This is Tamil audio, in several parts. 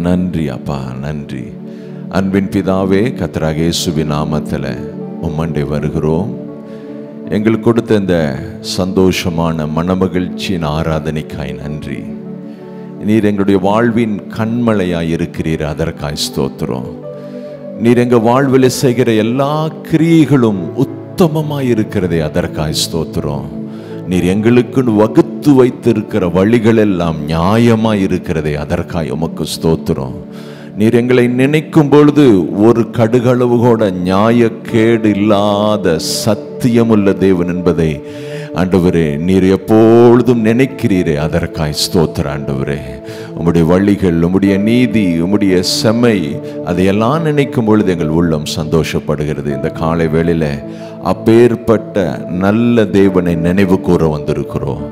நன்றி அப்பா, நன்றி. அன்பின் பிதாவே, கர்த்தராகிய இயேசுவின் நாமத்தில் உம்மண்டை வருகிறோம். எங்களுக்கு கொடுத்த இந்த சந்தோஷமான மனமகிழ்ச்சியின் ஆராதனைக்காய் நன்றி. நீர் எங்களுடைய வாழ்வின் கண்மலையாய் இருக்கிறீர், அதற்காய் ஸ்தோத்திரம். நீர் எங்கள் வாழ்வில் செய்கிற எல்லா கிரியைகளும் உத்தமமாய் இருக்கிறதே, அதற்காய் ஸ்தோத்திரம். நீர் எங்களுக்கு வகுத்து வைத்திருக்கிற வழிகள் எல்லாம் நியாயமாய் இருக்கிறதே, அதற்காய் உமக்கு ஸ்தோத்திரம். நீர் எங்களை நினைக்கும் பொழுது ஒரு கடுகளவு கூட நியாயக்கேடு இல்லாத சத்தியமுள்ள தேவன் என்பதை ஆண்டவரே நீர் எப்பொழுதும் நினைக்கிறீரே, அதற்காய் ஸ்தோத்திரம். ஆண்டவரே, உம்முடைய வழிகள், உம்முடைய நீதி, உம்முடைய செம்மை, அதையெல்லாம் நினைக்கும் பொழுது எங்கள் உள்ளம் சந்தோஷப்படுகிறது. இந்த காலை வேளையில் அப்பேற்பட்ட நல்ல தேவனை நினைவு கூற வந்திருக்கிறோம்.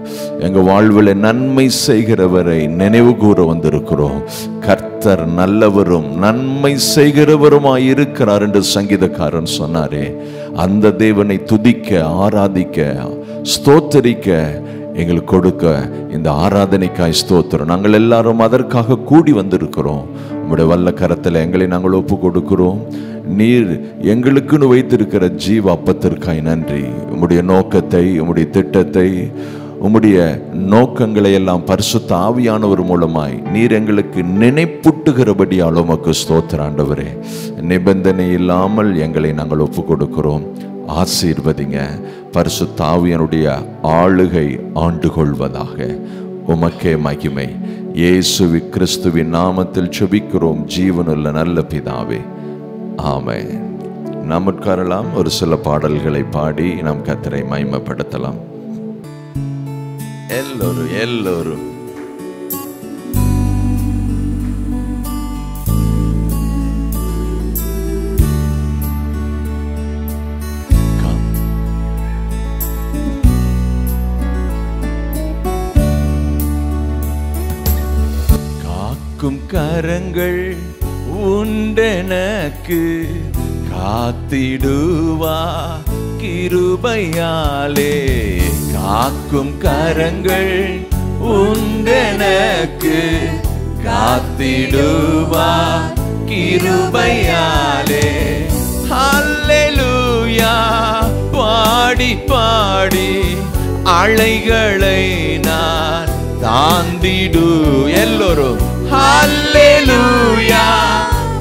எங்கள் வாழ்வில் நன்மை செய்கிறவரை நினைவு கூற வந்திருக்கிறோம். கர்த்தர் நல்லவரும் நன்மை செய்கிறவருமாய் இருக்கிறார் என்று சங்கீதக்காரன் சொன்னாரே, அந்த தேவனை துதிக்க, ஆராதிக்க, ஸ்தோத்தரிக்க எங்களுக்கு கொடுக்க இந்த ஆராதனைக்காய் ஸ்தோத்திரம். நாங்கள் எல்லாரும் அதற்காக கூடி வந்திருக்கிறோம். உம்முடைய வல்ல கரத்தில் எங்களை நாங்கள் ஒப்பு கொடுக்கிறோம். நீர் எங்களுக்குன்னு வைத்திருக்கிற ஜீவ அப்பத்திற்காய் நன்றி. உம்முடைய நோக்கத்தை, உம்முடைய திட்டத்தை, உம்முடைய நோக்கங்களை எல்லாம் பரிசுத்த ஆவியானவர் மூலமாய் நீர் எங்களுக்கு நினைப்பூட்டுகிறபடியால் உமக்கு ஸ்தோத்திரம். ஆண்டவரே, நிபந்தனை இல்லாமல் எங்களை நாங்கள் ஒப்பு கொடுக்கிறோம். ஆசீர்வதிங்க. பரிசுத்த ஆவியானுடைய ஆளுகை ஆண்டு கொள்வதாக. உமக்கே மகிமை. இயேசு கிறிஸ்துவின் நாமத்தில் செபிக்கிறோம் ஜீவனுள்ள நல்ல பிதாவே, ஆமென். நாம் உட்காரலாம். ஒரு சில பாடல்களை பாடி நாம் கர்த்தரை மகிமைப்படுத்தலாம். எல்லோரும் கரங்கள் உண்டெனக்கு காத்திடுவா கிருபையாலே. காக்கும் கரங்கள் உண்டெனக்கு காத்திடுவா கிருபையாலே. ஹல்லேலூயா பாடி பாடி அலைகளை நான் தாண்டிடு. எல்லோரும் ஹல்லேலூயா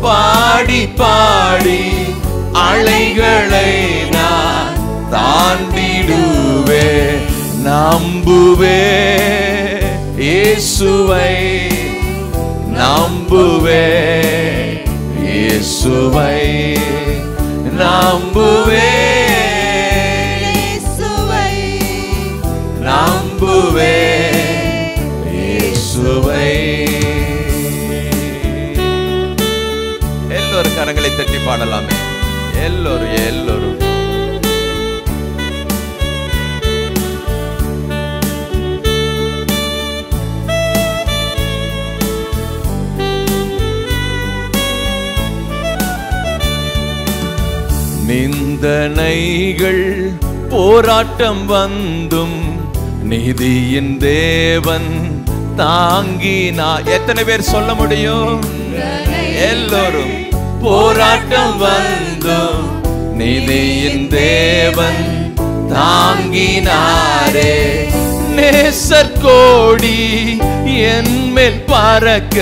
பாடி பாடி அலைகளை நான் தாண்டிடுவே. நம்புவே இயேசுவை, நம்புவே இயேசுவை, நம்புவே இயேசுவை, நம்புவே இயேசுவை. எல்லோரும் கரங்களை தட்டி பாடலாமே. எல்லோரும் நிந்தனைகள் போராட்டம் வந்தும் நீதியின் தேவன் தாங்கினா. எத்தனை பேர் சொல்ல முடியும்? எல்லோரும். போராட்டம் வந்தும் நீதியின் தேவன் தாங்கினாரே. நேசர் கோடி என் மேல் பறக்க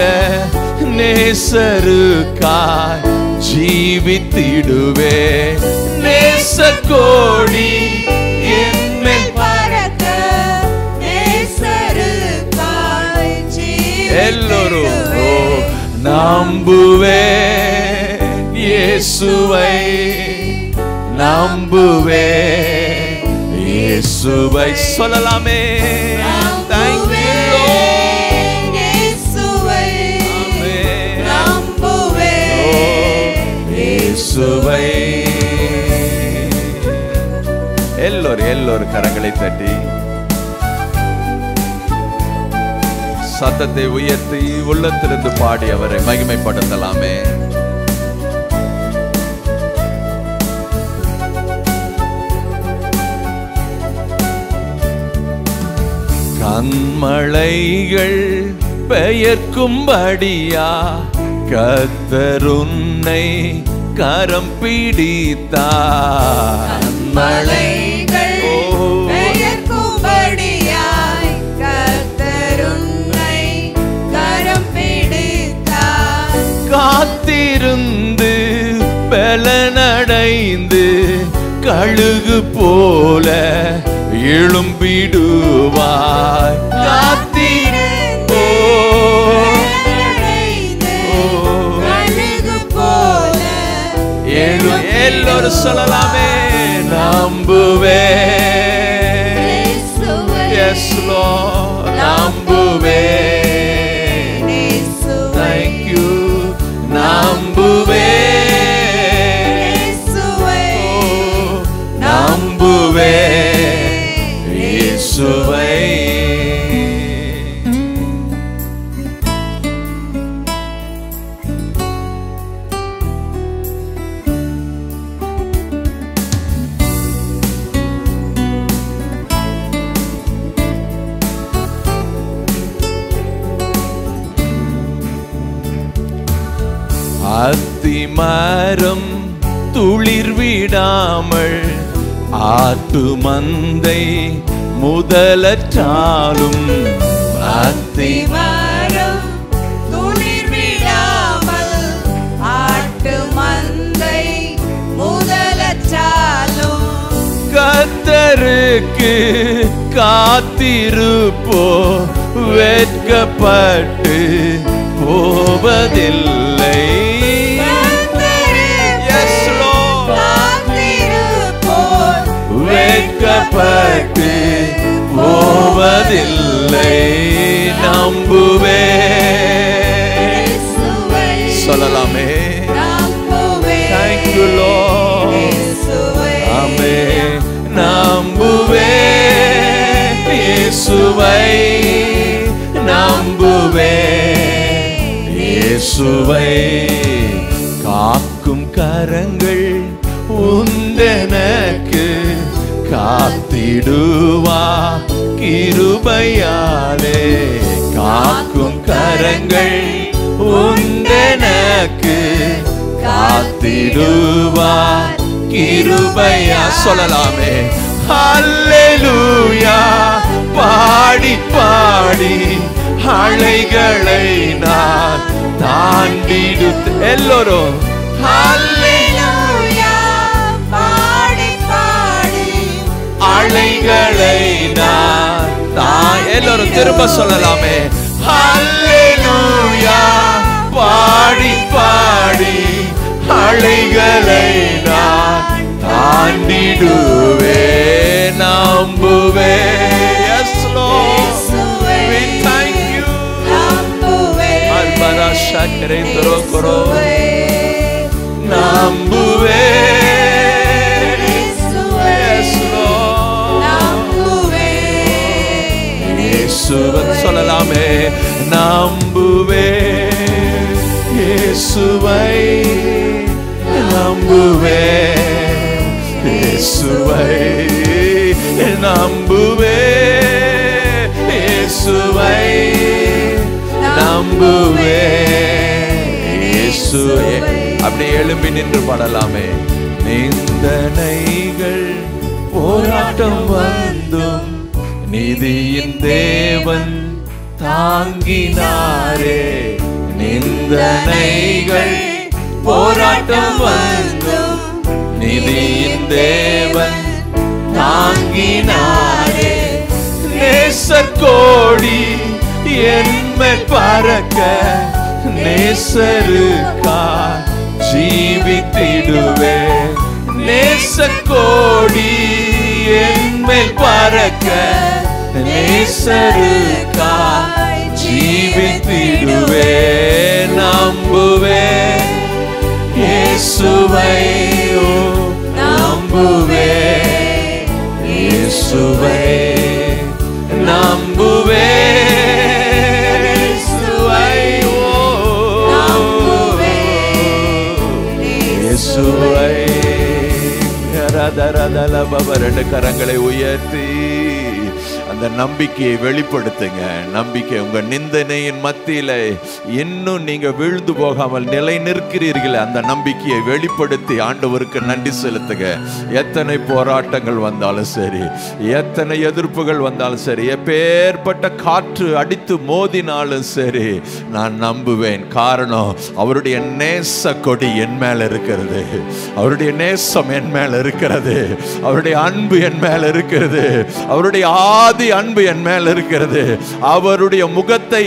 நேசருக்காய் ஜீவித்திடுவே. நேசர் கோடி என் மேல் பறக்க நேசருக்காய் ஜீவித்திடுவே. எல்லோரும் நம்புவே இயேசுவை, நம்புவே இயேசுவை. சொல்லலாமே. இயேசுவை. எல்லோரும் கரங்களை தட்டி சத்தத்தை உயர்த்தி உள்ளத்திலிருந்து பாடி அவரை மகிமைப்படுத்தலாமே. கண்மலைகள் பெயர்க்கும்படியா கர்த்தர் உன்னை கரம் பிடித்தார். மலைகள் பெயர்க்கும்படியாய் கர்த்தர் உன்னை கரம் பிடித்தார். காத்திருந்து பலனடைந்து கழுகு போல எழும்பிடுவாய். காத்திருந்து கழுகு போல எல்லோரும் சொல்லலாமே. நம்புவே, yes Lord, நம்புவே, thank you, நம்புவே, நம்புவே இயேசுவை. அத்திமரம் துளிர் விடாமல் ஆட்டு மந்தை முதலற்றாலும், அத்திமரம் துளிர் விடாமல் ஆட்டு மந்தை முதலற்றாலும், கர்த்தருக்கு காத்திருப்போ வெட்கப்பட்டு போவதில்லை. வெட்கப்பட்டு போவதில்லை. நம்புவே, சொல்லலாமே. Thank you Lord, ஆமென். நம்புவே இயேசுவை, நம்புவே இயேசுவை. காக்கும் கரங்கள் உந்தனக்கு காத்திடுவா கிருபையாலே. காக்கும் கரங்கள் உந்தனக்கு காத்திடுவா கிருபையா. சொல்லலாமே. ஹல்லேலூயா பாடி பாடி அலைகளை நான் தாண்டிடு. எல்லோரும் ஹல்லேலூயா பாடி பாடி அலைகளை நான் எல்லோரும் திரும்ப சொல்லலாமே. ஹல்லேலூயா பாடி பாடி அலைகளை நான் தாண்டிடுவே. நம்புவே, yes Lord, we thank you. அல்பரா ஷக்கரே துரோகரோ. நம்புவே, yes Lord, இயேசுவை சொல்லலாமே. நம்புவே இயேசுவை, நம்புவே இயேசுவை, நம்புவே இயேசுவை, நம்புவே இயேசுவை. அப்படியே எழும்பி நின்று பாடலாமே. நிந்தனைகள் போராட்டம் வந்தும் நீதியின் தேவன் தாங்கினாரே. நிந்தனைகள் போராட்டம் வந்தும் நீதியின் தேவன் தாங்கினாரே. நேசர் கோடி என்மேல் பறக்க நேசருக்கா ஜீவித்திடுவே. நேசர் கோடி என்மேல் பறக்க நேசருக்கா ஜீவித்திடுவே. நம்புவே இயேசுவை, நம்புவே இயேசுவை, நம்புவே இயேசுவை, இயேசுவை. ரெண்டு கரங்களை உயர்த்தி அந்த நம்பிக்கையை வெளிப்படுத்துங்க. நம்பிக்கை உங்க நிந்த நிந்தனையின் மத்தியில இன்னும் நீங்க வீழ்ந்து போகாமல் நிலை நிற்கிறீர்கள். அந்த நம்பிக்கையை வெளிப்படுத்தி ஆண்டவருக்கு நன்றி செலுத்துங்க. எத்தனை போராட்டங்கள் வந்தாலும் சரி, எத்தனை எதிர்ப்புகள் வந்தாலும் சரி, எப்பேற்பட்ட காற்று அடித்து மோதினாலும் சரி, நான் நம்புவேன். காரணம், அவருடைய நேச கொடி என் மேல இருக்கிறது, அவருடைய நேசம் என் மேல இருக்கிறது, அவருடைய அன்பு என் மேல இருக்கிறது, அவருடைய ஆதி அன்பு என் மேல இருக்கிறது. அவருடைய முகத்தை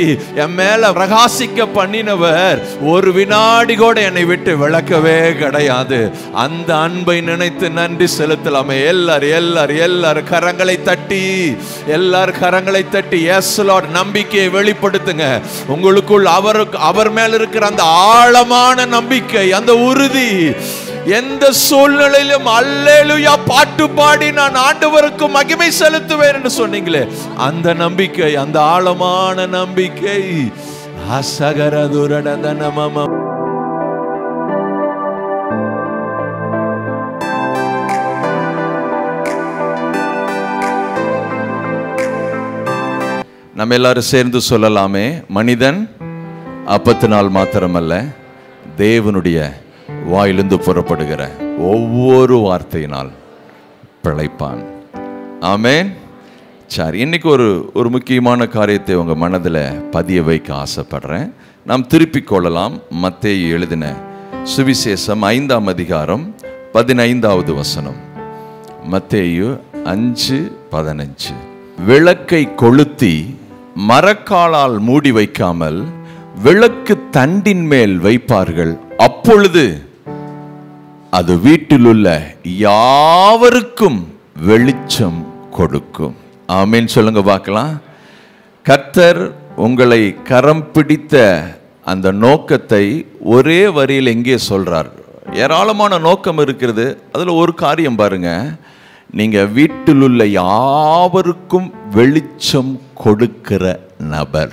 என் மேல பிரகாசிக்க பண்ணினவர் ஒரு வினாடி கூட என்னை விட்டு விளக்கவே கிடையாது. அந்த அன்பை நினைத்து நன்றி செலுத்தலாமே. எல்லாரும் கரங்களை தட்டி எஸ் லார்ட் நம்பிக்கையை வெளிப்படுத்துங்க. உங்களுக்குள் அவர் மேல் இருக்கிற அந்த ஆழமான நம்பிக்கை, அந்த உறுதி, எந்த சூழ்நிலையிலும் அல்லேலூயா பாட்டு பாடி நான் ஆண்டவருக்கு மகிமை செலுத்துவேன் என்று சொன்னீங்களே, அந்த நம்பிக்கை, அந்த ஆழமான நம்பிக்கை. நம்ம எல்லாரும் சேர்ந்து சொல்லலாமே, மனிதன் அப்பத்தினால் மாத்திரமல்ல, தேவனுடைய வாயிலிருந்து புறப்படுகிற ஒவ்வொரு வார்த்தையினால் பிழைப்பான். ஆமென். சரி, இன்னைக்கு ஒரு முக்கியமான காரியத்தை உங்க மனதில் பதிய வைக்க ஆசைப்படுறேன். நாம் திருப்பிக் கொள்ளலாம். மத்தேயு எழுதின சுவிசேஷம் 5ஆம் அதிகாரம் 15வது வசனம். மத்தேயு 5:15. விளக்கை கொளுத்தி மரக்காலால் மூடி வைக்காமல் விளக்கு தண்டின் மேல் வைப்பார்கள், அப்பொழுது அது வீட்டில் உள்ள யாவருக்கும் வெளிச்சம் கொடுக்கும். ஆமென் சொல்லுங்க பார்க்கலாம். கர்த்தர் உங்களை கரம் பிடித்த அந்த நோக்கத்தை ஒரே வரியில் எங்கே சொல்றார்? ஏராளமான நோக்கம் இருக்கிறது. அதுல ஒரு காரியம் பாருங்க, நீங்க வீட்டில் உள்ள யாவருக்கும் வெளிச்சம் கொடுக்கிற நபர்.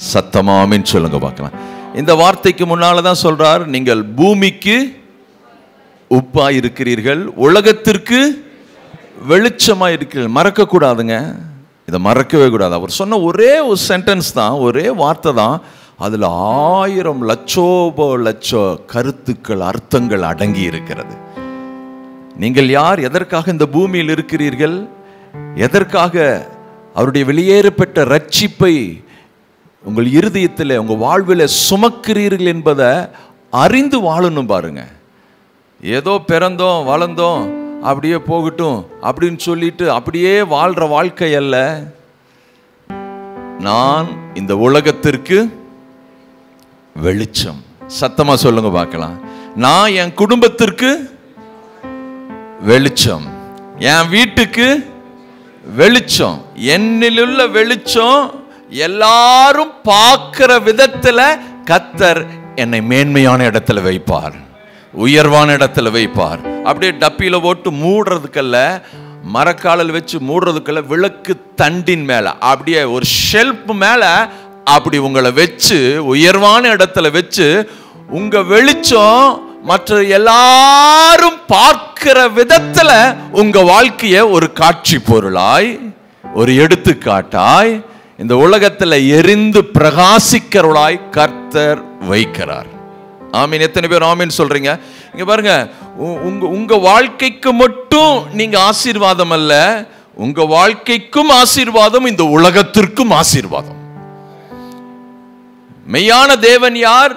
சத்தமா ஆமென் சொல்லுங்க பார்க்கலாம். இந்த வார்த்தைக்கு முன்னால தான் சொல்றார், நீங்கள் பூமிக்கு உப்பா இருக்கிறீர்கள், உலகத்திற்கு வெளிச்சமா இருக்கிறீர்கள். மறக்க கூடாதுங்க, இதை மறக்கவே கூடாது. அவர் சொன்ன ஒரே ஒரு சென்டென்ஸ் தான், ஒரே வார்த்தை தான், அதுல 1000 லட்ச கருத்துக்கள், அர்த்தங்கள் அடங்கி இருக்கிறது. நீங்கள் யார், எதற்காக இந்த பூமியில் இருக்கிறீர்கள், எதற்காக அவருடைய வெளியேறப்பட்ட ரட்சிப்பை உங்கள் இருதயத்தில், உங்கள் வாழ்வில் சுமக்கிறீர்கள் என்பதை அறிந்து வாழணும். பாருங்க, ஏதோ பிறந்தோம் வளர்ந்தோம் அப்படியே போகட்டும் அப்படின்னு சொல்லிட்டு அப்படியே வாழ்ற வாழ்க்கை அல்ல. நான் இந்த உலகத்திற்கு வெளிச்சம். சத்தமா சொல்லுங்க பார்க்கலாம். நான் என் குடும்பத்திற்கு வெளிச்சம், என் வீட்டுக்கு வெளிச்சம். என்னிலுள்ள வெளிச்சம் எல்லாரும் பார்க்கிற விதத்துல கர்த்தர் என்னை மேன்மையான இடத்துல வைப்பார், உயர்வான இடத்துல வைப்பார். அப்படியே டப்பியில போட்டு மூடுறதுக்கல்ல, மரக்காலில் வச்சு மூடுறதுக்கல்ல, விளக்கு தண்டின் மேல, அப்படியே ஒரு ஷெல்ஃப் மேல அப்படி உங்களை வச்சு உயர்வான இடத்துல வச்சு உங்க வெளிச்சம் மற்ற எல்லாரும் பார்க்கிற விதத்துல உங்க வாழ்க்கைய ஒரு காட்சி பொருளாய், ஒரு எடுத்துக்காட்டாய் இந்த உலகத்துல எரிந்து பிரகாசிக்கிறவளாய் கர்த்தர் வைக்கிறார். ஆமீன். எத்தனை பேர் ஆமீன் சொல்றீங்க? இங்க பாருங்க, உங்க வாழ்க்கைக்கு மட்டும் நீங்க ஆசீர்வாதம் அல்ல, உங்க வாழ்க்கைக்கும் ஆசீர்வாதம், இந்த உலகத்திற்கும் ஆசீர்வாதம். மெய்யான தேவன் யார்,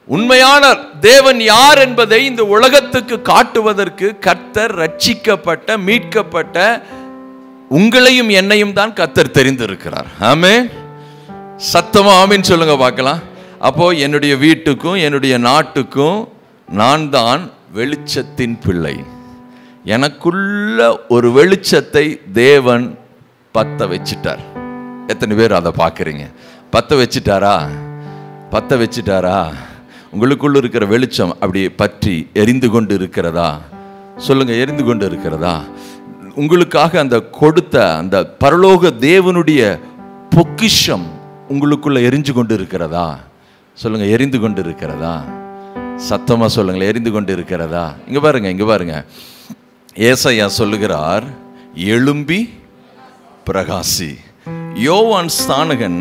உண்மையான தேவன் யார் என்பதை இந்த உலகத்துக்கு காட்டுவதற்கு கர்த்தர் ரட்சிக்கப்பட்ட, மீட்கப்பட்ட உங்களையும் என்னையும் தான் கர்த்தர் தெரிந்திருக்கிறார். ஆமென். சத்தமா ஆமென் சொல்லுங்க பார்க்கலாம். அப்போ என்னுடைய வீட்டுக்கும் என்னுடைய நாட்டுக்கும் நான் தான் வெளிச்சத்தின் பிள்ளை. எனக்குள்ள ஒரு வெளிச்சத்தை தேவன் பத்த வச்சிட்டார். எத்தனை பேர் அதை பார்க்குறீங்க? பத்த வச்சிட்டாரா? பத்த வச்சிட்டாரா? உங்களுக்குள்ள இருக்கிற வெளிச்சம் அப்படி பற்றி எரிந்து கொண்டு இருக்கிறதா? சொல்லுங்க, எரிந்து கொண்டு இருக்கிறதா? உங்களுக்காக அந்த கொடுத்த அந்த பரலோக தேவனுடைய பொக்கிஷம் உங்களுக்குள்ள எரிஞ்சு கொண்டு இருக்கிறதா? சொல்லுங்க, எரிந்து கொண்டு இருக்கிறதா? சத்தமா சொல்லுங்களேன், எரிந்து கொண்டு இருக்கிறதா? இங்க பாருங்க, இங்க பாருங்க, ஏசாயா சொல்லுகிறார், எழும்பி பிரகாசி. யோவான் ஸ்நானகன்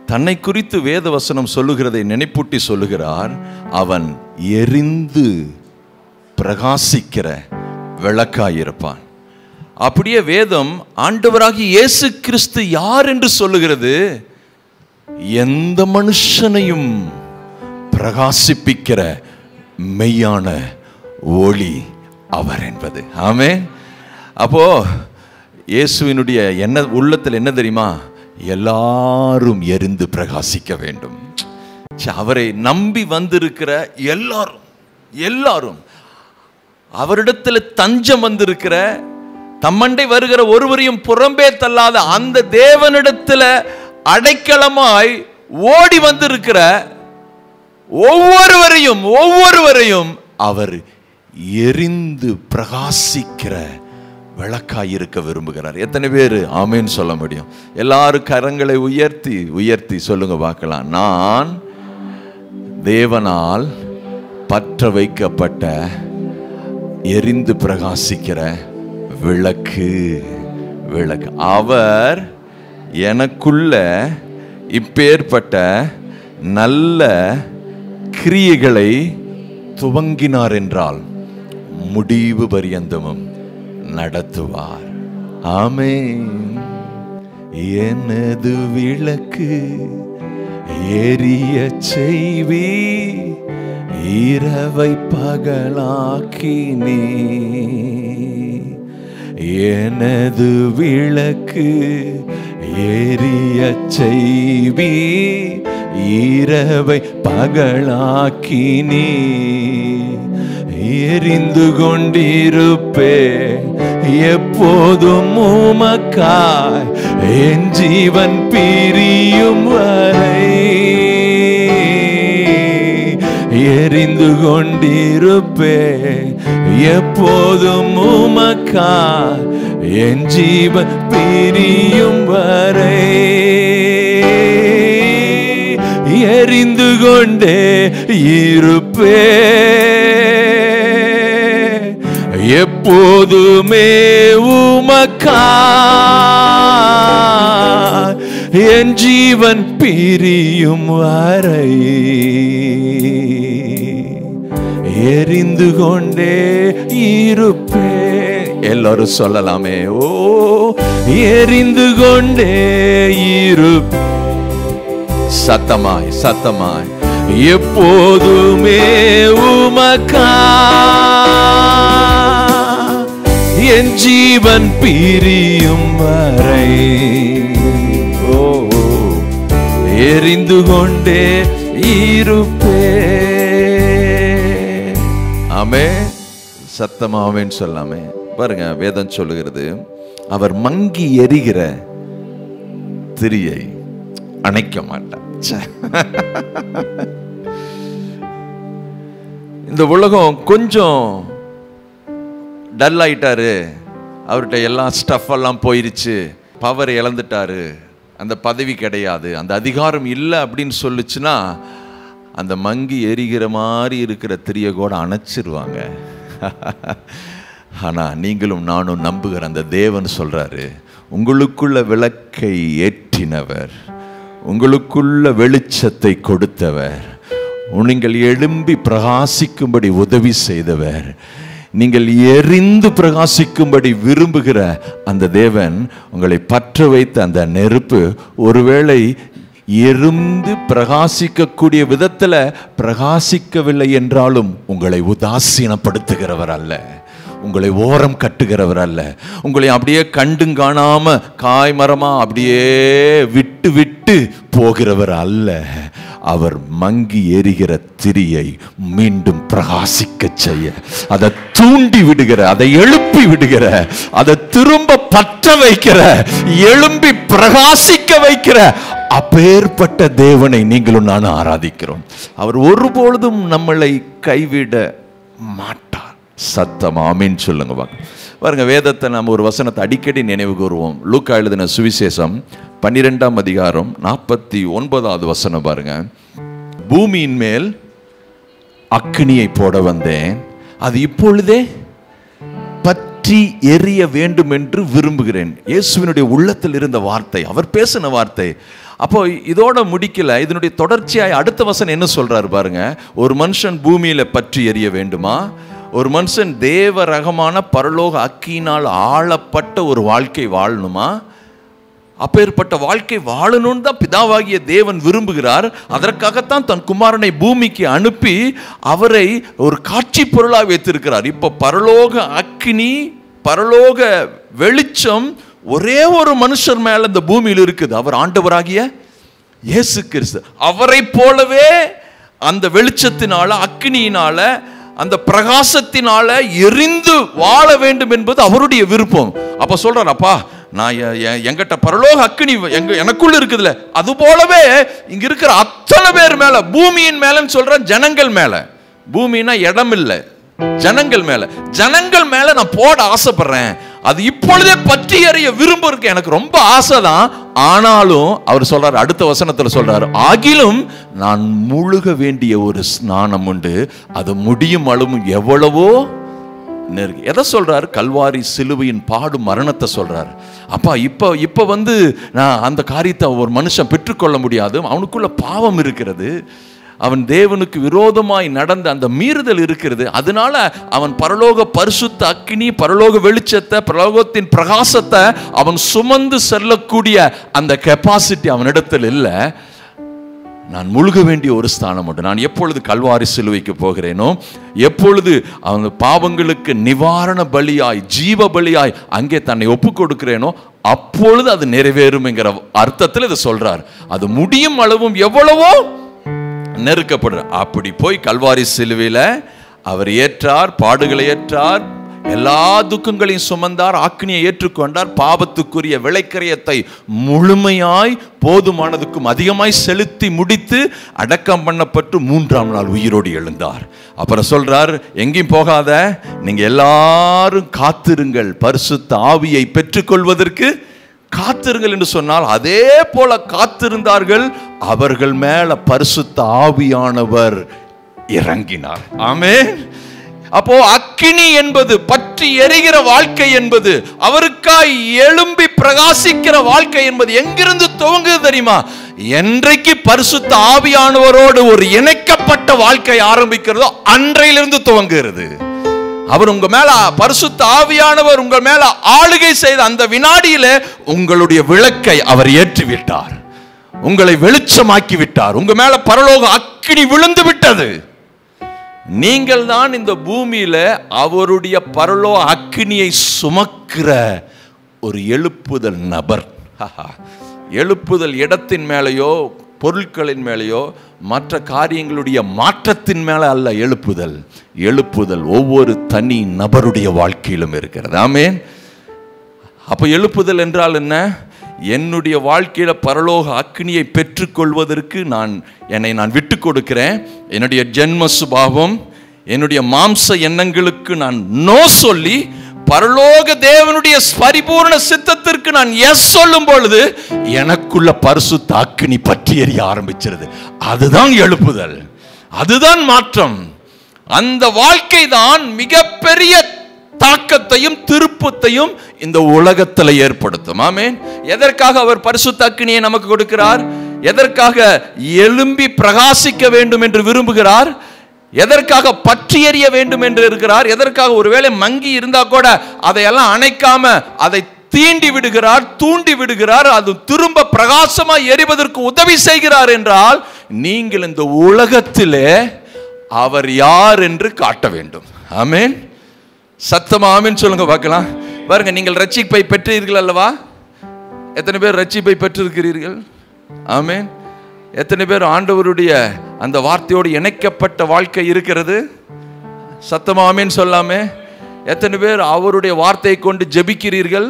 தன்னை குறித்து வேத வசனம் சொல்லுகிறதை நினைப்பூட்டி சொல்லுகிறார், அவன் எரிந்து பிரகாசிக்கிற விளக்காயிருப்பான். அப்படியே வேதம் ஆண்டவராகிய இயேசு கிறிஸ்து யார் என்று சொல்லுகிறது? எந்த மனுஷனையும் பிரகாசிப்பிக்கிற மெய்யான ஒளி அவர் என்பது. ஆமென். அப்போ இயேசுவினுடைய என்ன உள்ளத்தில் என்ன தெரியுமா? எல்லாரும் எரிந்து பிரகாசிக்க வேண்டும். அவரை நம்பி வந்திருக்கிற எல்லாரும் அவரிடத்தில் தஞ்சம் வந்திருக்கிற, தம்மண்டை வருகிற ஒருவரையும் புறம்பே தள்ளாத அந்த தேவனிடத்தில் அடைக்கலமாய் ஓடி வந்திருக்கிற ஒவ்வொருவரையும் அவர் எரிந்து பிரகாசிக்கிற விளக்காயிருக்க விரும்புகிறார். எத்தனை பேர் ஆமென் சொல்ல முடியும்? எல்லாரும் கரங்களை உயர்த்தி சொல்லுங்க பார்க்கலாம். நான் தேவனால் பற்ற வைக்கப்பட்ட எரிந்து பிரகாசிக்கிற விளக்கு. அவர் எனக்குள்ள இப்பேற்பட்ட நல்ல கிரியைகளை துவங்கினார் என்றால் முடிவு பரியந்தமும் நடத்துவார். ஆமென். எனது விளக்கு எரிய செய்வி, இரவை பகலாக்கினே. எனது விளக்கு எரிய செய்வி, இரவை பகலாக்கினே. எரிந்து கொண்டிருப்பே எப்போதும் உமக்காய், என் ஜீவன் பிரியும் வரை. எரிந்து கொண்டிருப்பே எப்போதும் உமக்காய், என் ஜீவன் பிரியும் வரை. எரிந்து கொண்டே இருப்பே எப்போதுமே உமக்காய், என் ஜீவன் பிரியும் வரை. எரிந்து கொண்டே இருப்பே. எல்லாரும் சொல்லலாமே, ஓ எரிந்து கொண்டே இருப்பே. சத்தமாய் எப்போதுமே உமக்காய், என் ஜீவன் பிரியும் வரை. ஓ எரிந்து கொண்டே இருப்பே. ஆமென். சத்தமா ஆமென் சொல்லாமே. பாருங்க, வேதம் சொல்லுகிறது, அவர் மங்கி எரிகிற திரியை அணைக்க மாட்டார். இந்த உலகம் கொஞ்சம் டல் ஆயிட்டாரு, அவர்கிட்ட எல்லாம் ஸ்டஃப் எல்லாம் போயிருச்சு, பவர் இழந்துட்டாரு, அந்த பதவி கிடையாது, அந்த அதிகாரம் இல்லை அப்படின்னு சொல்லுச்சுன்னா, அந்த மங்கி எரிகிற மாதிரி இருக்கிற திரியை கூட அணைச்சிருவாங்க. ஆனால் நீங்களும் நானும் நம்புகிற அந்த தேவன் சொல்றாரு, உங்களுக்குள்ள விளக்கை ஏற்றினவர், உங்களுக்குள்ள வெளிச்சத்தை கொடுத்தவர், நீங்கள் எழும்பி பிரகாசிக்கும்படி உதவி செய்தவர், நீங்கள் எரிந்து பிரகாசிக்கும்படி விரும்புகிற அந்த தேவன் உங்களை பற்ற வைத்த அந்த நெருப்பு ஒருவேளை எரிந்து பிரகாசிக்கக்கூடிய விதத்தில் பிரகாசிக்கவில்லை என்றாலும் உங்களை உதாசீனப்படுத்துகிறவர் அல்ல, உங்களை ஓரம் கட்டுகிறவர் அல்ல, உங்களை அப்படியே கண்டும் காணாம காய்மரமா அப்படியே விட்டு விட்டு போகிறவர் அல்ல. அவர் மங்கி எரிகிற திரியை மீண்டும் பிரகாசிக்க செய்ய, அதை தூண்டி விடுகிற, அதை எழுப்பி விடுகிற, அதை திரும்ப பற்ற வைக்கிற, எழும்பி பிரகாசிக்க வைக்கிற அப்பேற்பட்ட தேவனை நீங்களும் நானும் ஆராதிக்கிறோம். அவர் ஒருபொழுதும் நம்மளை கைவிட மாட்டார். சத்தம் ஆமீன் சொல்லுங்க. பாருங்க, வேதத்தை நம்ம ஒரு வசனத்தை அடிக்கடி நினைவு கூறுவோம். லூக்கா எழுதின சுவிசேஷம் 12ஆம் அதிகாரம் 49வது வசனம் பாருங்க. பூமியின் மேல் அக்கினியை போட வந்தேன், அது இப்பொழுதே பற்றி பற்றி எரிய வேண்டும் என்று விரும்புகிறேன். இயேசுவினுடைய உள்ளத்தில் இருந்த வார்த்தை, அவர் பேசின வார்த்தை. அப்போ இதோட முடிக்கல, இதனுடைய தொடர்ச்சியாய் அடுத்த வசனம் என்ன சொல்றாரு பாருங்க. ஒரு மனுஷன் பூமியில பற்றி எரிய வேண்டுமா? ஒரு மனுஷன் தேவ ரகமான பரலோக அக்கியினால் ஆளப்பட்ட ஒரு வாழ்க்கை வாழணுமா? அப்பேற்பட்ட வாழ்க்கை வாழணும்னு தான் பிதாவாகிய தேவன் விரும்புகிறார். அதற்காகத்தான் தன் குமாரனை பூமிக்கு அனுப்பி அவரை ஒரு காட்சி பொருளாக வைத்திருக்கிறார். இப்போ பரலோக அக்கினி, பரலோக வெளிச்சம் ஒரே ஒரு மனுஷர் மேல இந்த பூமியில் இருக்குது. அவர் ஆண்டவராகிய இயேசு கிறிஸ்து. அவரை போலவே அந்த வெளிச்சத்தினால, அக்கினியினால, அந்த பிரகாசத்தினால எரிந்து வாழ வேண்டும் என்பது அவருடைய விருப்பம். அப்ப சொல்றார், அப்பா நான் எங்கிட்ட பரலோக அக்கினி எனக்குள்ள இருக்குதுல்ல, அது போலவே இங்க இருக்கிற அத்தனை பேர் மேல, பூமியின் மேலன்னு சொல்றேன், ஜனங்கள் மேல. பூமினா இடம் இல்லை, ஜனங்கள் மேல, ஜனங்கள் மேல நான் போட ஆசைப்படுறேன். அது இப்பொழுதே பற்றி எறிய விரும்புறதுக்கு எனக்கு ரொம்ப ஆசைதான். ஆனாலும் அவர் சொல்றாரு, அடுத்த வசனத்துல சொல்றாரு, ஆகிலும் நான் முழுக வேண்டிய ஒரு ஸ்நானம் உண்டு, அது முடியும் அளவும் எவ்வளவோ நெருங்கி. எதை சொல்றாரு? கல்வாரி சிலுவையின் பாடு மரணத்தை சொல்றாரு. அப்பா இப்ப வந்து நான் அந்த காரியத்தை ஒரு மனுஷன் பெற்றுக்கொள்ள முடியாது. அவனுக்குள்ள பாவம் இருக்கிறது, அவன் தேவனுக்கு விரோதமாய் நடந்த அந்த மீறுதல் இருக்கிறது. அதனால அவன் பரலோக பரிசுத்த அக்கினி, பரலோக வெளிச்சத்தை, பரலோகத்தின் பிரகாசத்தை அவன் சுமந்து செல்லக்கூடிய அந்த கெப்பாசிட்டி அவனிடத்தில் இல்லை. நான் முழுக வேண்டிய ஒரு ஸ்தானம் உண்டு. நான் எப்பொழுது கல்வாரி சிலுவைக்கு போகிறேனோ, எப்பொழுது அவன் பாவங்களுக்கு நிவாரண பலியாய், ஜீவ பலியாய் அங்கே தன்னை ஒப்பு கொடுக்கிறேனோ, அப்பொழுது அது நிறைவேறும் என்கிற அர்த்தத்தில் இதை சொல்றார். அது முடியும் அளவும் எவ்வளவோ நெருக்கப்படுற. அப்படி போய் கல்வாரி சிலுவையில அவர் ஏற்றார், பாடுகளை ஏற்றார், எல்லா துக்கங்களையும் சுமந்தார், ஆக்கினியை ஏற்றுக்கொண்டார், பாவத்துக்குரிய விளைக்கரியத்தை முழுமையாய் போதுமானதுக்கும் அதிகமாய் செலுத்தி முடித்து அடக்கம் பண்ணப்பட்டு 3ஆம் நாள் உயிரோடு எழுந்தார். அப்புறம் சொல்றார், எங்கேயும் போகாத, நீங்க எல்லாரும் காத்திருங்கள், பரிசுத்த ஆவியை பெற்றுக்கொள்வதற்கு காத்திருங்கள் என்று சொன்னால், அதே போல காத்திருந்தார்கள். அவர்கள் மேல பரிசுத்த ஆவியானவர் இறங்கினார். ஆமென். அப்போ அக்கினி என்பது, பற்றி எரிகிற வாழ்க்கை என்பது, அவருக்காய் எழும்பி பிரகாசிக்கிற வாழ்க்கை என்பது எங்கிருந்து துவங்குது தெரியுமா? என்றைக்கு பரிசுத்த ஆவியானவரோடு ஒரு இணைக்கப்பட்ட வாழ்க்கை ஆரம்பிக்கிறதோ அன்றையிலிருந்து துவங்குகிறது. அவர் உங்க மேல, பரிசுத்த ஆவியானவர் உங்க மேல ஆளுகை செய்த அந்த வினாடியில உங்களுடைய விளக்கை அவர் ஏற்றிவிட்டார், உங்களை வெளிச்சமாக்கி விட்டார், உங்க மேல பரலோக அக்கினி விழுந்து விட்டது. நீங்கள் தான் இந்த பூமியில அவருடைய பரலோக அக்கினியை சுமக்கிற ஒரு எழுப்புதல் நபர். எழுப்புதல் இடத்தின் மேலேயோ பொருட்களின் மேலேயோ மற்ற காரியங்களுடைய மாற்றத்தின் மேல அல்ல. எழுப்புதல் ஒவ்வொரு தனி நபருடைய வாழ்க்கையிலும் இருக்கிறது. ஆமென். அப்ப எழுப்புதல் என்றால் என்ன? என்னுடைய வாழ்க்கையில பரலோக அக்கினியை பெற்றுக்கொள்வதற்கு என்னை நான் விட்டு கொடுக்கிறேன். என்னுடைய ஜென்ம சுபாவம், என்னுடைய மாம்ச எண்ணங்களுக்கு நான் நோ சொல்லி பரலோக தேவனுடைய பரிபூர்ண சித்தத்திற்கு நான் எஸ் சொல்லும் பொழுது எனக்குள்ள பரிசுத்த அக்கினி பற்றி எரிய ஆரம்பிச்சிருது. அதுதான் எழுப்புதல், அதுதான் மாற்றம். அந்த வாழ்க்கை தான் மிகப்பெரிய தாக்கத்தையும் திருப்பத்தையும் இந்த உலகத்தில் ஏற்படுத்தும். ஆமென். எதற்காக அவர் பரிசுத்த அக்கினியை நமக்கு கொடுக்கிறார்? எதற்காக எழும்பி பிரகாசிக்க வேண்டும் என்று விரும்புகிறார்? எதற்காக பற்றி எறிய வேண்டும் என்று இருக்கிறார்? எதற்காக ஒருவேளை மங்கி இருந்தா கூட அதையெல்லாம் அணைக்காம அதை தீண்டி விடுகிறார், தூண்டி விடுகிறார், அது திரும்ப பிரகாசமாய் எரிவதற்கு உதவி செய்கிறார் என்றால், நீங்கள் இந்த உலகத்திலே அவர் யார் என்று காட்ட வேண்டும். ஆமென். சத்தமா ஆமென் சொல்லுங்க பார்க்கலாம். பாருங்க, நீங்கள் ரட்சிப்பை பெற்றீர்கள் அல்லவா? எத்தனை பேர் ரட்சிப்பை பெற்றிருக்கிறீர்கள்? ஆமென். எத்தனை பேர் ஆண்டவருடைய அந்த வார்த்தையோடு இணைக்கப்பட்ட வாழ்க்கை இருக்கிறது? சத்தமா ஆமென் சொல்லாமே. எத்தனை பேர் அவருடைய வார்த்தையை கொண்டு ஜெபிக்கிறீர்கள்?